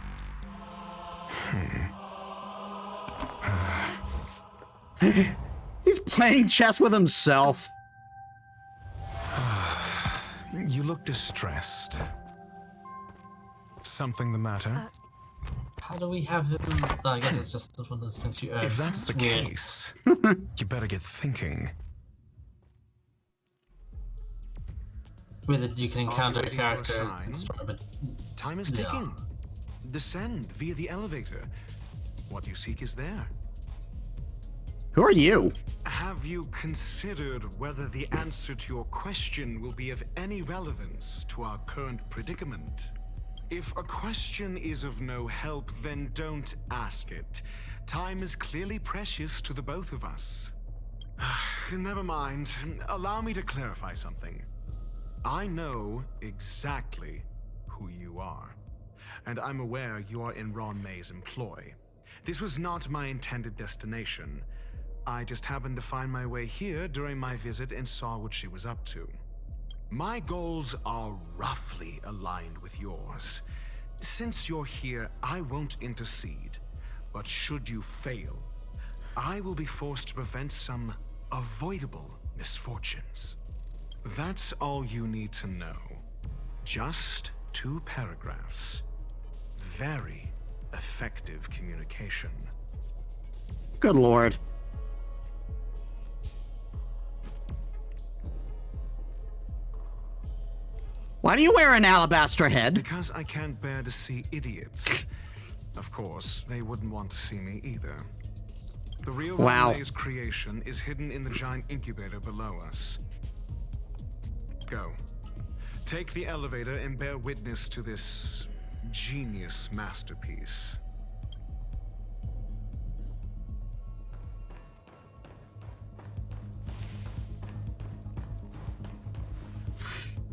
He's playing chess with himself. You look distressed. Something the matter? How do we have him? Oh, I guess it's just one of those things you earn. If that's the weird. case, you better get thinking. Weird that you can encounter a ready for a character sign? in story, but Time is Yeah. ticking. Descend via the elevator. What you seek is there. Who are you? Have you considered whether the answer to your question will be of any relevance to our current predicament? If a question is of no help, then don't ask it. Time is clearly precious to the both of us. Never mind. Allow me to clarify something. I know exactly who you are, and I'm aware you are in Ron May's employ. This was not my intended destination. I just happened to find my way here during my visit and saw what she was up to. My goals are roughly aligned with yours. Since you're here, I won't intercede. But should you fail, I will be forced to prevent some avoidable misfortunes. That's all you need to know. Just 2 paragraphs. Very effective communication. Good lord. Why do you wear an alabaster head? Because I can't bear to see idiots. Of course, they wouldn't want to see me either. The real Wow. May's creation is hidden in the giant incubator below us. Go. Take the elevator and bear witness to this genius masterpiece.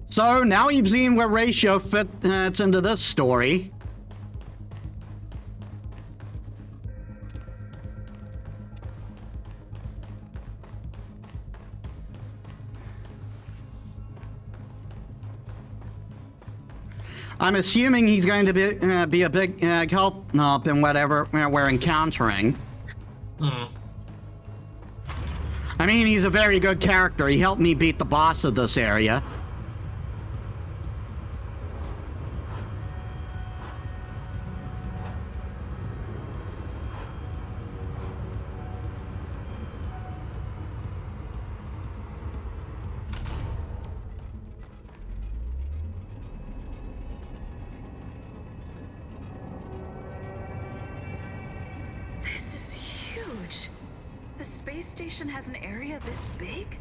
So now you've seen where ratio fits into this story. I'm assuming he's going to be a big help in whatever we're encountering. I mean, he's a very good character. He helped me beat the boss of this area. This is huge. The space station has an area this big?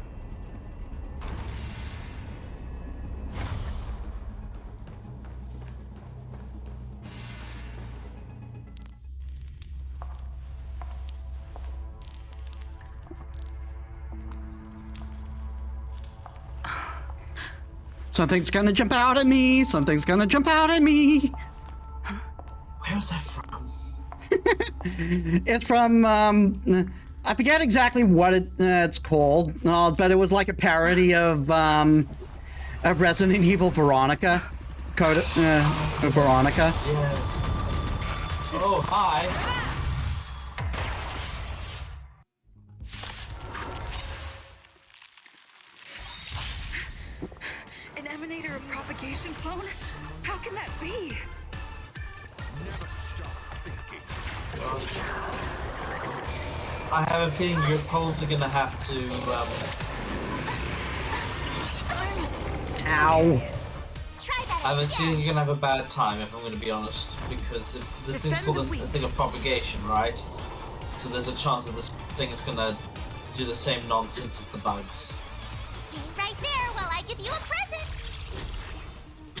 Something's gonna jump out at me. Something's gonna jump out at me. Where was that from? It's from, I forget exactly what it's called, but it was like a parody of Resident Evil Veronica. Veronica. Yes. Oh, hi. An emanator of propagation clone? How can that be? Never stop thinking. I have a feeling you're probably gonna have to, Ow. I have a feeling you're gonna have a bad time, if I'm gonna be honest, because this thing's called a thing of propagation, right? So there's a chance that this thing is gonna do the same nonsense as the bugs. Stay right there while I give you a present.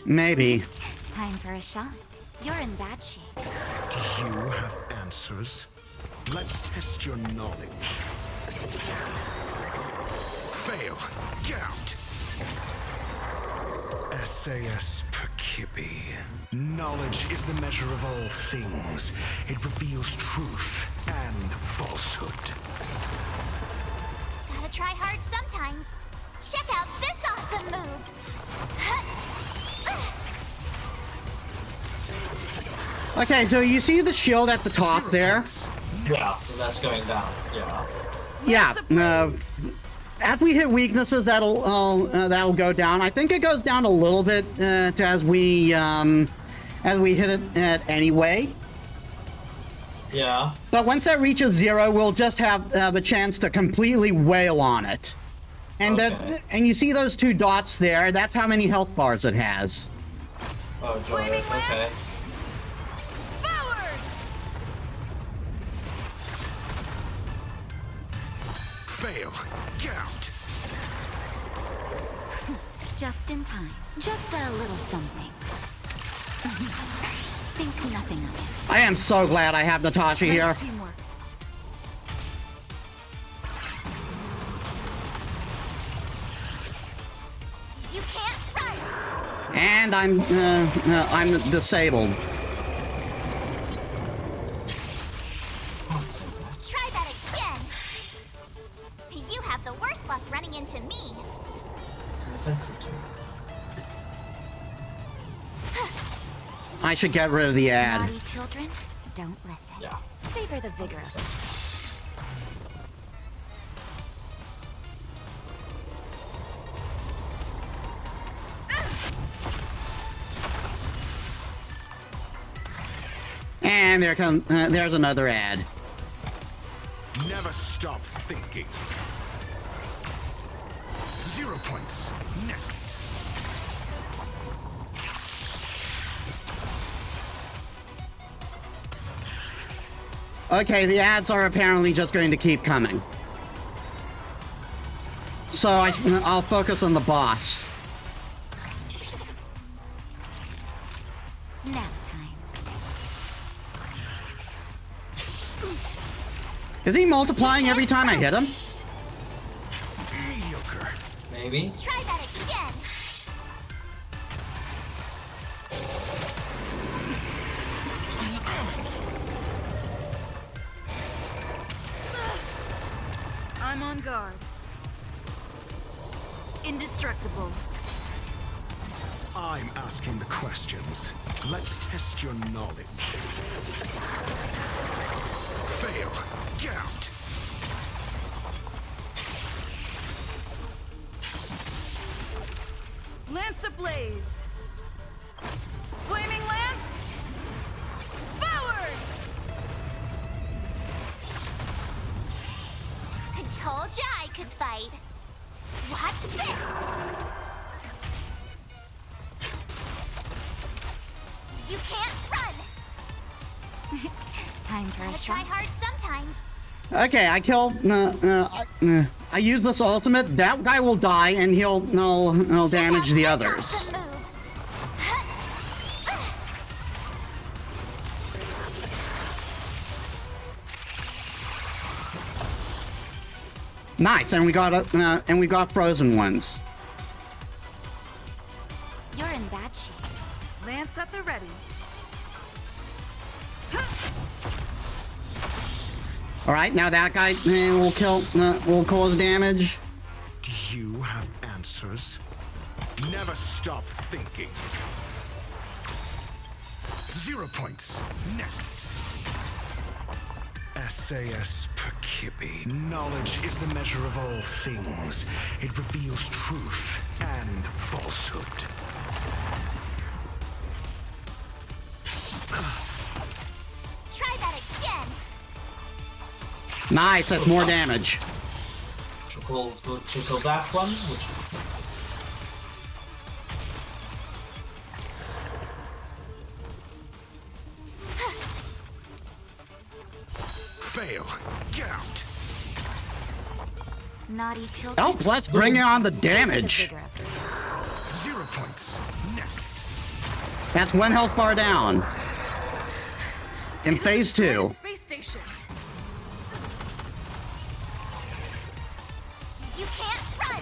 Maybe. Time for a shot. You're in bad shape. Do you have answers? Let's test your knowledge. Fail. Get out. SAS Perkibi. Knowledge is the measure of all things. It reveals truth and falsehood. Gotta try hard sometimes. Check out this awesome move. Okay, so you see the shield at the top there? Yeah, so that's going down. Yeah. Yeah. As we hit weaknesses, that'll go down. I think it goes down a little bit as we hit it anyway. Yeah. But once that reaches 0, we'll just have the chance to completely wail on it. And Okay. and you see those 2 dots there? That's how many health bars it has. Oh, joy. Okay. Fail. Count. Just in time. Just a little something. Think nothing of it. I am so glad I have Natasha here. Teamwork. You can't run! And I'm disabled. Try that again! You have the worst luck running into me. It's offensive to me. I should get rid of the ad. Naughty children, don't listen. Yeah. Savor the vigor of it. And there's another ad. Never stop thinking. 0 points. Next. Okay, the ads are apparently just going to keep coming. So I'll focus on the boss. Nap time. Is he multiplying every time I hit him? Mediocre. Maybe. Try that again! I'm on guard. Indestructible. I'm asking the questions. Let's test your knowledge. Fail. Count. Lance ablaze. Flaming lance. Forward! I told ya I could fight. Watch this! You can't run! Time for a Gotta try shot. hard sometimes. Okay, I kill. I use this ultimate. That guy will die, and he'll damage the others. Awesome move. Nice, and we got frozen ones. You're in bad shape. Lance at the ready. All right, now that guy will cause damage. Do you have answers? Never stop thinking. 0 points. Next. SAS Perkibi. Knowledge is the measure of all things. It reveals truth and falsehood. Try that again! Nice, that's more damage. To kill that one, which Fail. Count. Naughty children. Oh, let's bring on the damage. 0 points. Next. That's 1 health bar down. In phase 2. Space station. You can't run!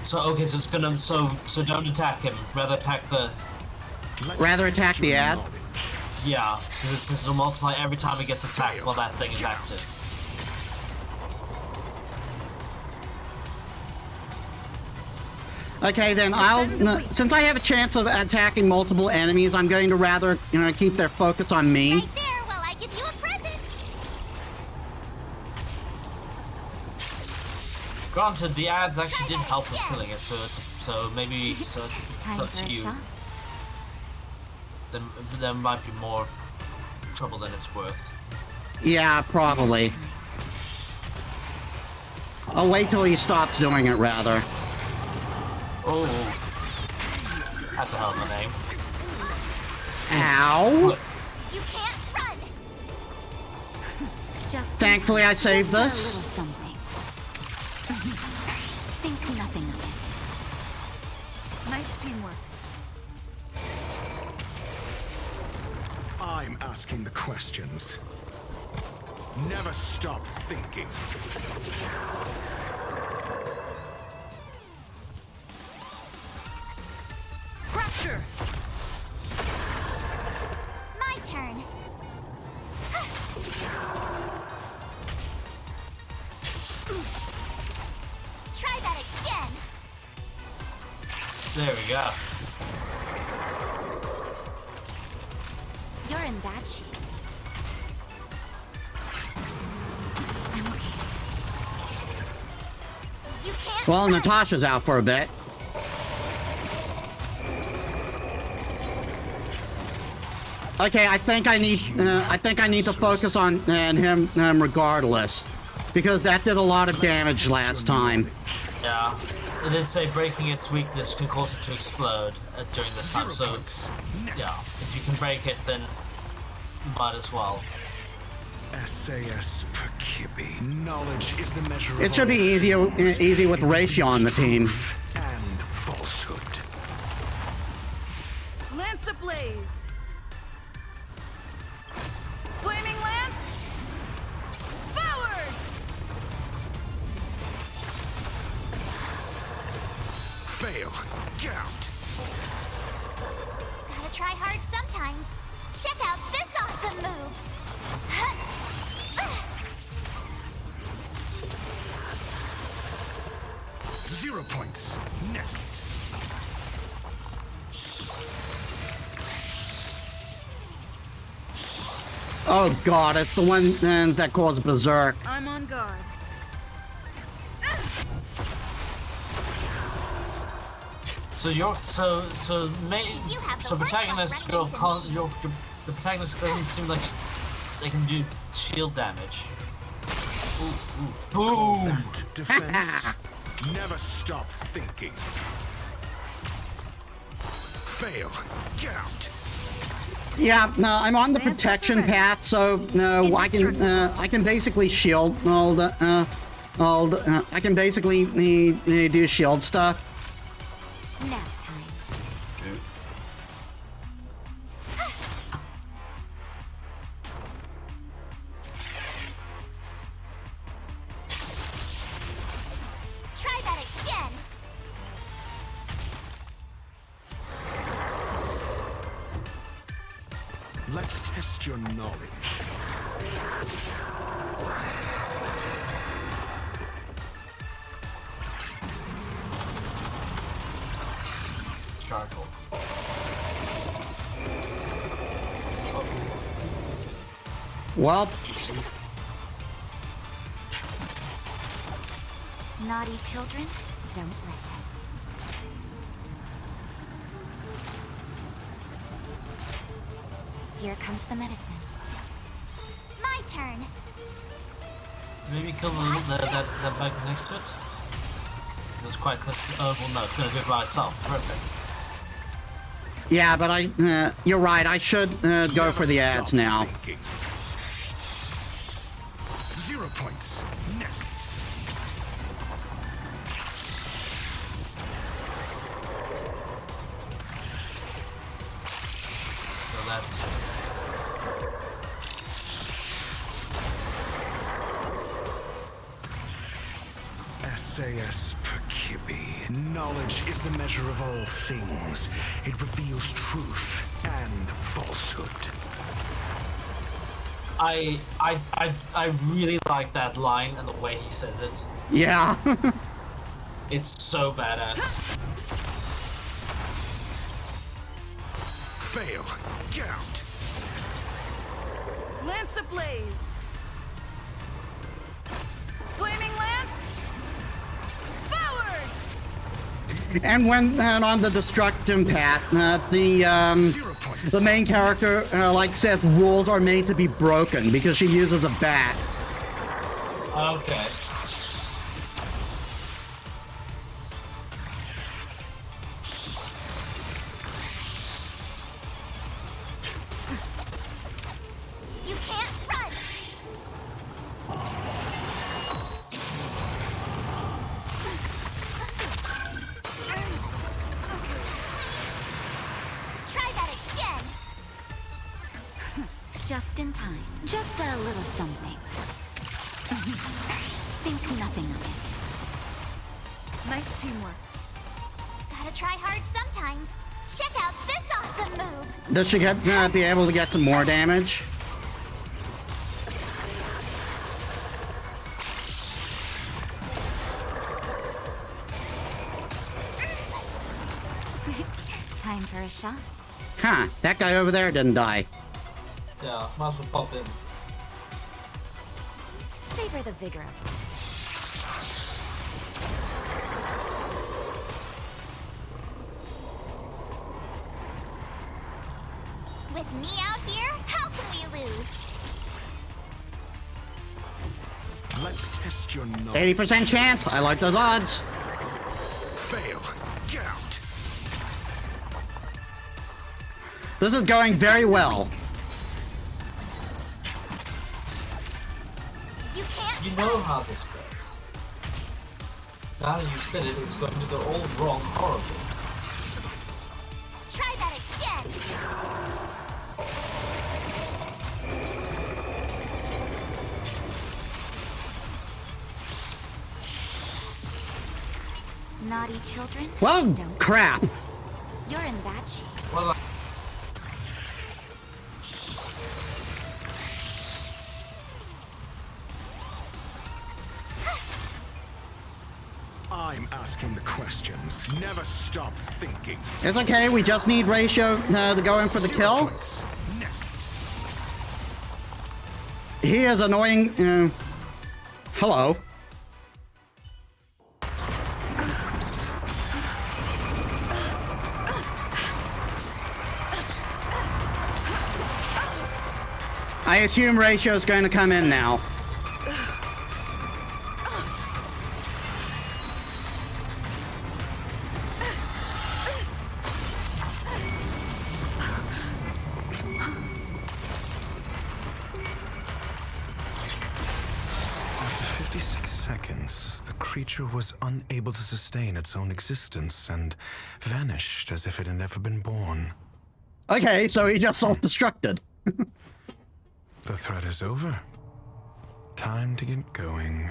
so okay, so it's gonna so don't attack him. Rather attack the Rather attack the ad. yeah, because it'll multiply every time it gets attacked while that thing is active. Okay, then since I have a chance of attacking multiple enemies, I'm going to rather keep their focus on me. Right there while I give you a present! Granted, the ads actually did help with killing it, so maybe it's up to you. Then there might be more trouble than it's worth. Yeah, probably. I'll wait till he stops doing it, rather. Oh, that's a hell of a name. Ow! You can't run. Just Thankfully, I saved just this. a little something. Think nothing of it. Nice teamwork. I'm asking the questions. Never stop thinking. Fracture! My turn. Try that again. There we go. You're in bad shape. I'm okay. You can't Well, run. Natasha's out for a bit. Okay, I think I need to focus on him regardless, because that did a lot of damage last time. Yeah. It did say breaking its weakness can cause it to explode during this time, so yeah, if you can break it, then you might as well. SAS per Kibbe. Knowledge is the measure of It should be all things. easy with It Raishi on the team. reveals truth and falsehood. Lance ablaze! Flaming lance! Forward! Fail. Count. Gotta try hard sometimes. Check out this awesome move. 0 points. Next. Oh god, it's the one that caused Berserk. I'm on guard. So you're so You have the so worst protagonist one girl running can't into me. the protagonist doesn't seem like they can do shield damage. Ooh, boom! That defense. Never stop thinking. Fail. Count. Yeah, no, I'm on the protection path, so no, I can basically shield I can basically do shield stuff. Nap time. Try that again. Let's test your knowledge. Charcoal. Well, Naughty children, don't listen. Here comes the medicine. My turn. Maybe kill that bug next to it. It's quite close. Oh well, no, it's gonna do it by itself. Perfect. yeah, but you're right. I should go for the ads now. Thinking. 0 points. Next. So that's SAS per Kibbe. Knowledge is the measure of all things. It reveals truth and falsehood. I really like that line and the way he says it. Yeah. It's so badass. Fail. Count. Lance ablaze! Flaming lance! Forward! And when on the destruction path, the main character, like Seth, rules are made to be broken because she uses a bat. Okay. Just in time. Just a little something. Think nothing of it. Nice teamwork. Gotta try hard sometimes. Check out this awesome move. Does she be able to get some more damage? Time for a shot. Huh, that guy over there didn't die. Yeah, might as well pop in. Savor the vigor of it. With me out here, how can we lose? Let's test your knowledge. 80% chance. I like those odds. Fail. Get out. This is going very well. You can't. You know how this goes. Now that you said it, it's going to go all wrong horribly. Try that again. Naughty children? Well, Don't. crap. You're in bad shape. Well, I'm asking the questions. Never stop thinking. It's okay, we just need Ratio to go in for the kill. Points. Next. He is annoying. Hello. I assume Ratio's going to come in now. After 56 seconds, the creature was unable to sustain its own existence and vanished as if it had never been born. Okay, so he just self-destructed. The threat is over. Time to get going.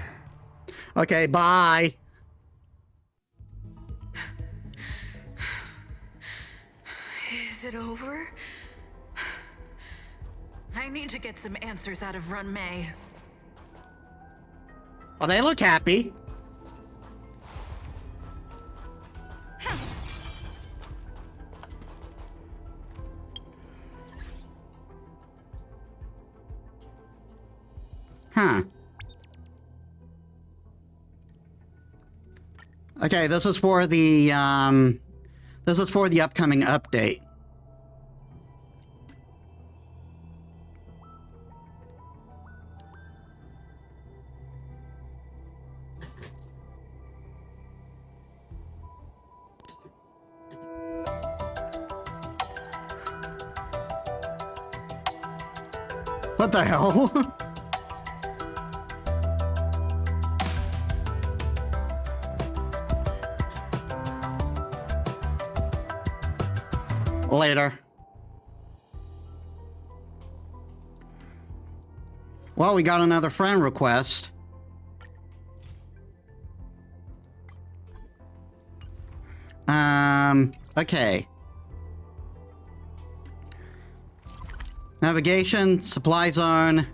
Okay, bye. Is it over? I need to get some answers out of Run May. Well, they look happy. Huh. Okay, this is for the upcoming update. What the hell? Later. Well, we got another friend request. Okay. Navigation, supply zone.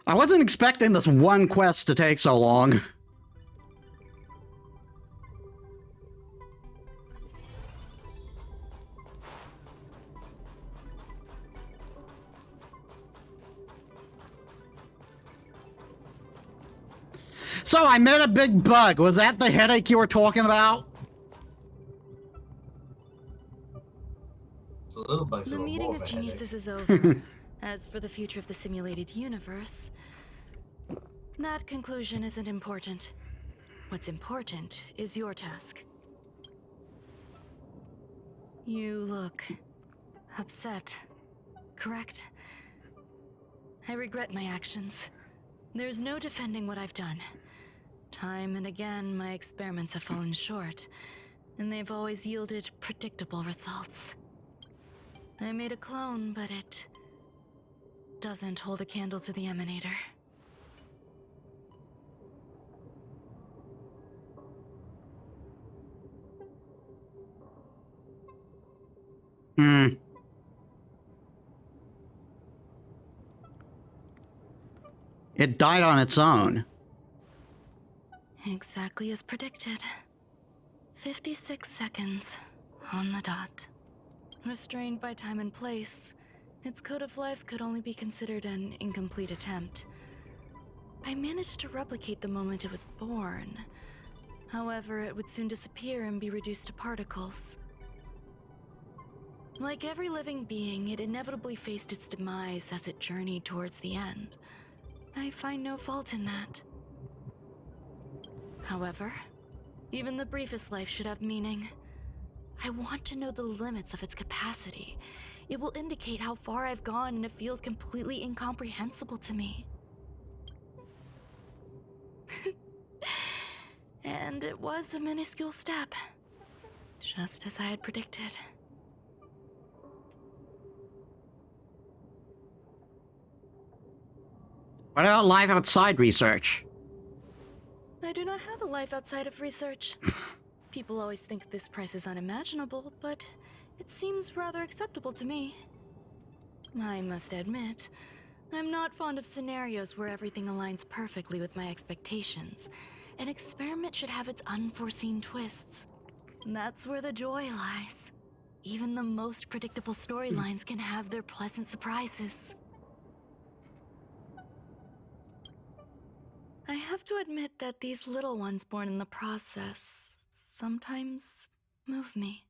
I wasn't expecting this one quest to take so long. So I met a big bug. Was that the headache you were talking about? The little bug's The a little meeting more of a geniuses headache. is over. As for the future of the simulated universe, that conclusion isn't important. What's important is your task. You look upset, correct? I regret my actions. There's no defending what I've done. Time and again, my experiments have fallen short. and they've always yielded predictable results. I made a clone, but it doesn't hold a candle to the emanator. It died on its own. Exactly as predicted. 56 seconds on the dot. Restrained by time and place, its code of life could only be considered an incomplete attempt. I managed to replicate the moment it was born. However, it would soon disappear and be reduced to particles. Like every living being, it inevitably faced its demise as it journeyed towards the end. I find no fault in that. However, even the briefest life should have meaning. I want to know the limits of its capacity. It will indicate how far I've gone in a field completely incomprehensible to me. And it was a minuscule step, just as I had predicted. What about life outside research? I do not have a life outside of research. People always think this price is unimaginable, but it seems rather acceptable to me. I must admit, I'm not fond of scenarios where everything aligns perfectly with my expectations. An experiment should have its unforeseen twists. That's where the joy lies. Even the most predictable storylines can have their pleasant surprises. I have to admit that these little ones born in the process sometimes move me.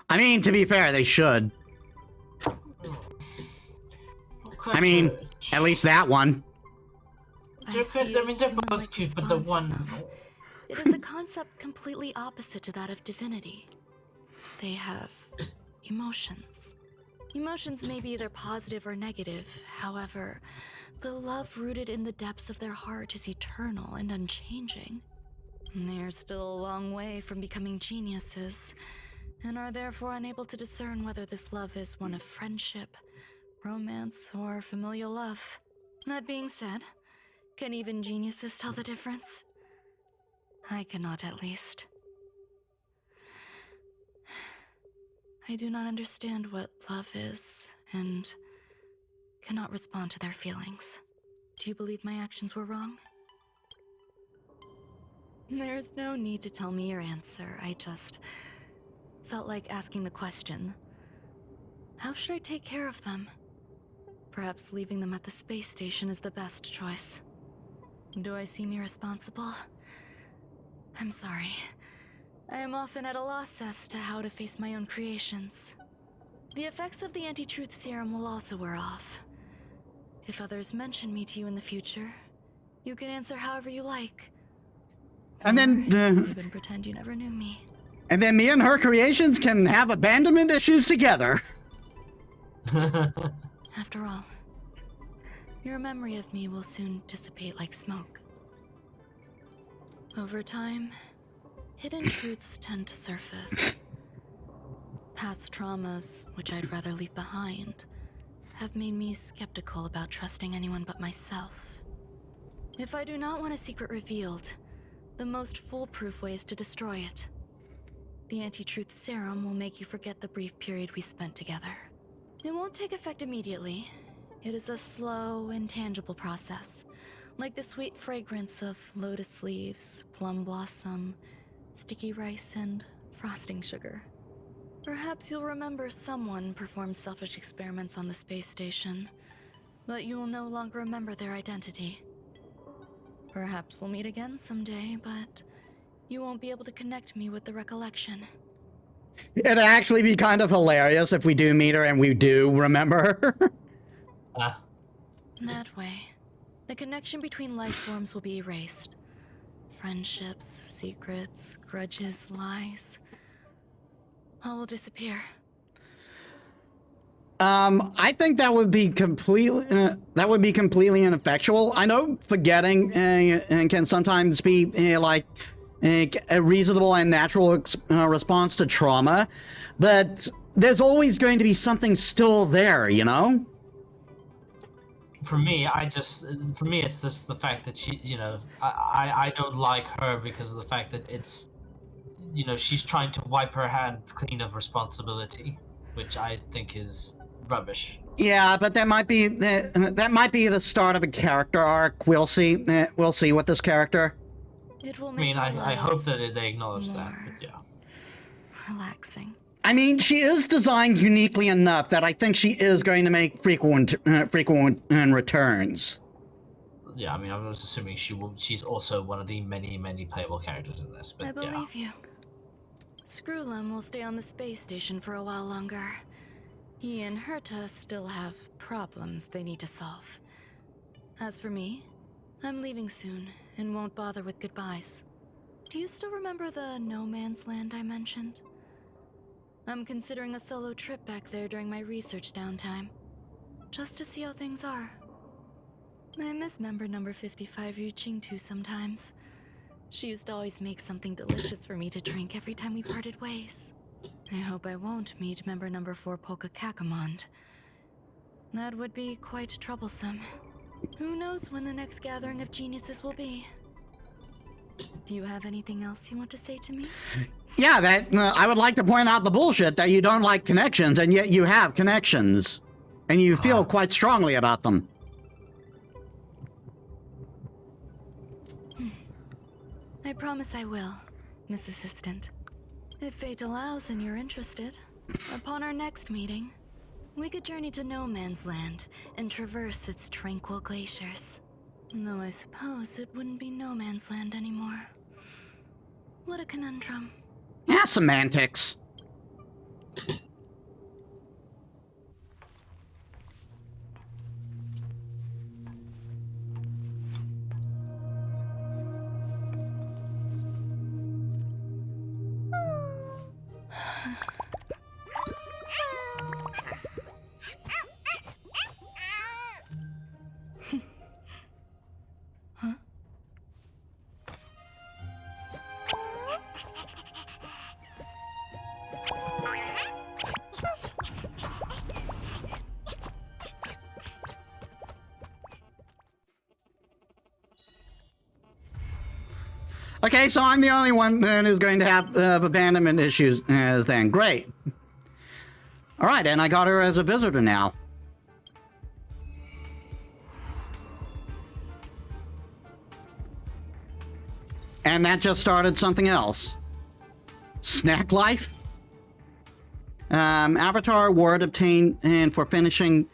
I mean, to be fair, they should. I mean, at least that one. They're both cute, but the one... It is a concept completely opposite to that of divinity. They have emotions. Emotions may be either positive or negative. However, the love rooted in the depths of their heart is eternal and unchanging. They're still a long way from becoming geniuses, and are therefore unable to discern whether this love is one of friendship, romance, or familial love. That being said, can even geniuses tell the difference? I cannot, at least. I do not understand what love is, and cannot respond to their feelings. Do you believe my actions were wrong? There's no need to tell me your answer. I just felt like asking the question. How should I take care of them? Perhaps leaving them at the space station is the best choice. Do I seem irresponsible? I'm sorry. I am often at a loss as to how to face my own creations. The effects of the anti-truth serum will also wear off. If others mention me to you in the future, you can answer however you like. And then, even pretend you never knew me. And then me and her creations can have abandonment issues together. After all, your memory of me will soon dissipate like smoke. Over time, hidden truths tend to surface. Past traumas, which I'd rather leave behind, have made me skeptical about trusting anyone but myself. If I do not want a secret revealed, the most foolproof way is to destroy it. The anti-truth serum will make you forget the brief period we spent together. It won't take effect immediately. It is a slow, intangible process, like the sweet fragrance of lotus leaves, plum blossom, sticky rice, and frosting sugar. Perhaps you'll remember someone performed selfish experiments on the space station, but you will no longer remember their identity. Perhaps we'll meet again someday, but you won't be able to connect me with the recollection. It'd actually be kind of hilarious if we do meet her and we do remember her. That way, the connection between life forms will be erased. Friendships, secrets, grudges, lies, all will disappear. I think that would be completely ineffectual. I know forgetting can sometimes be like a reasonable and natural response to trauma, but there's always going to be something still there, you know? For me, it's just the fact that she, you know, I don't like her because of the fact that it's, you know, she's trying to wipe her hands clean of responsibility, which I think is rubbish. Yeah, but that might be the start of a character arc. We'll see with this character. It will I make mean, I hope that they acknowledge that, but yeah. Relaxing. I mean, she is designed uniquely enough that I think she is going to make frequent returns. Yeah, I mean, I was assuming she's also one of the many playable characters in this, but I yeah. believe you. Screwlum will stay on the space station for a while longer. He and Herta still have problems they need to solve. As for me, I'm leaving soon and won't bother with goodbyes. Do you still remember the no man's land I mentioned? I'm considering a solo trip back there during my research downtime, just to see how things are. I miss member number 55 Yuqingtu sometimes. She used to always make something delicious for me to drink every time we parted ways. I hope I won't meet member number 4 Polka Kakamond. That would be quite troublesome. Who knows when the next gathering of geniuses will be? Do you have anything else you want to say to me? Yeah, that I would like to point out the bullshit that you don't like connections, and yet you have connections, and you feel quite strongly about them. I promise I will, Miss Assistant. If fate allows and you're interested, upon our next meeting, we could journey to No Man's Land and traverse its tranquil glaciers. Though I suppose it wouldn't be No Man's Land anymore. What a conundrum. Yeah, semantics. Okay, so I'm the only one who's going to have abandonment issues then. Great. All right, and I got her as a visitor now. And that just started something else. Snack life? Avatar award obtained and for finishing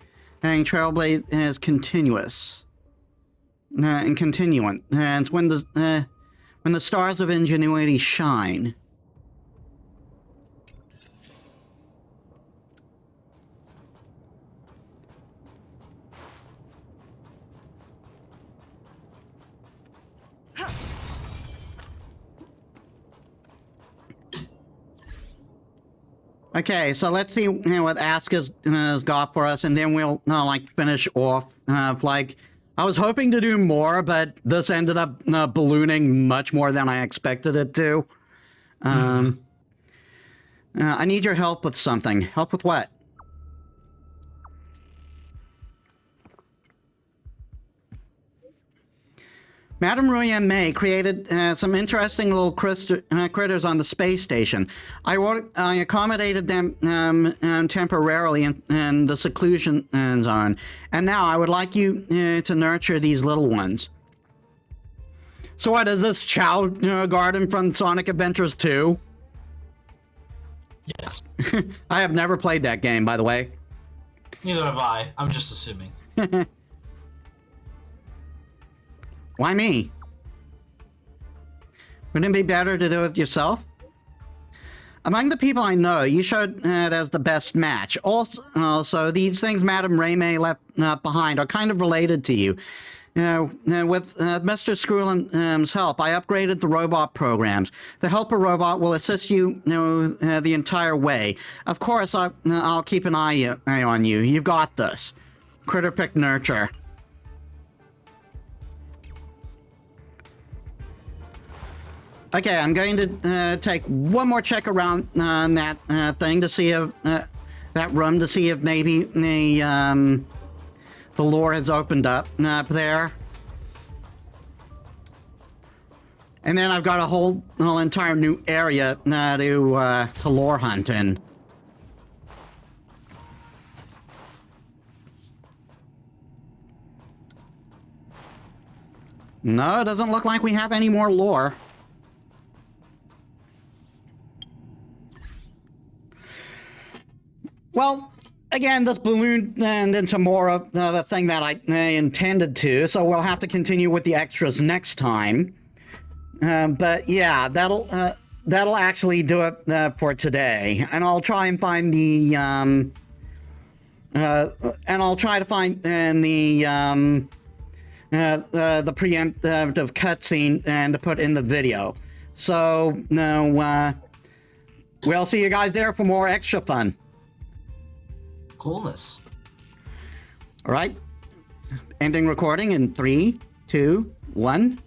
Trailblade as continuous. And continuant. And it's when the stars of ingenuity shine. Okay, so let's see what Aska's got for us, and then we'll like finish off. Like, I was hoping to do more, but this ended up ballooning much more than I expected it to. I need your help with something. Help with what? Madame Ruan May created some interesting little critters on the space station. I accommodated them temporarily in the seclusion zone, and now I would like you to nurture these little ones. So what is this, Chow Garden from Sonic Adventures 2? Yes. I have never played that game, by the way. Neither have I. I'm just assuming. Why me? Wouldn't it be better to do it yourself? Among the people I know, you showed it as the best match. Also, these things Madame May left behind are kind of related to you. With Mr. Screwland's help, I upgraded the robot programs. The helper robot will assist you, the entire way. Of course, I'll keep an eye on you. You've got this. Critter Pick Nurture. Okay, I'm going to take one more check around that thing to see if that room to see if maybe the lore has opened up there. And then I've got a whole entire new area to lore hunt in. No, it doesn't look like we have any more lore. Well, again, this balloon turned into more of the thing that I intended to, so we'll have to continue with the extras next time. But yeah, that'll actually do it for today, and I'll try and find the the preemptive cutscene and to put in the video. So we'll see you guys there for more extra fun. Coolness. All right. Ending recording in 3, 2, 1.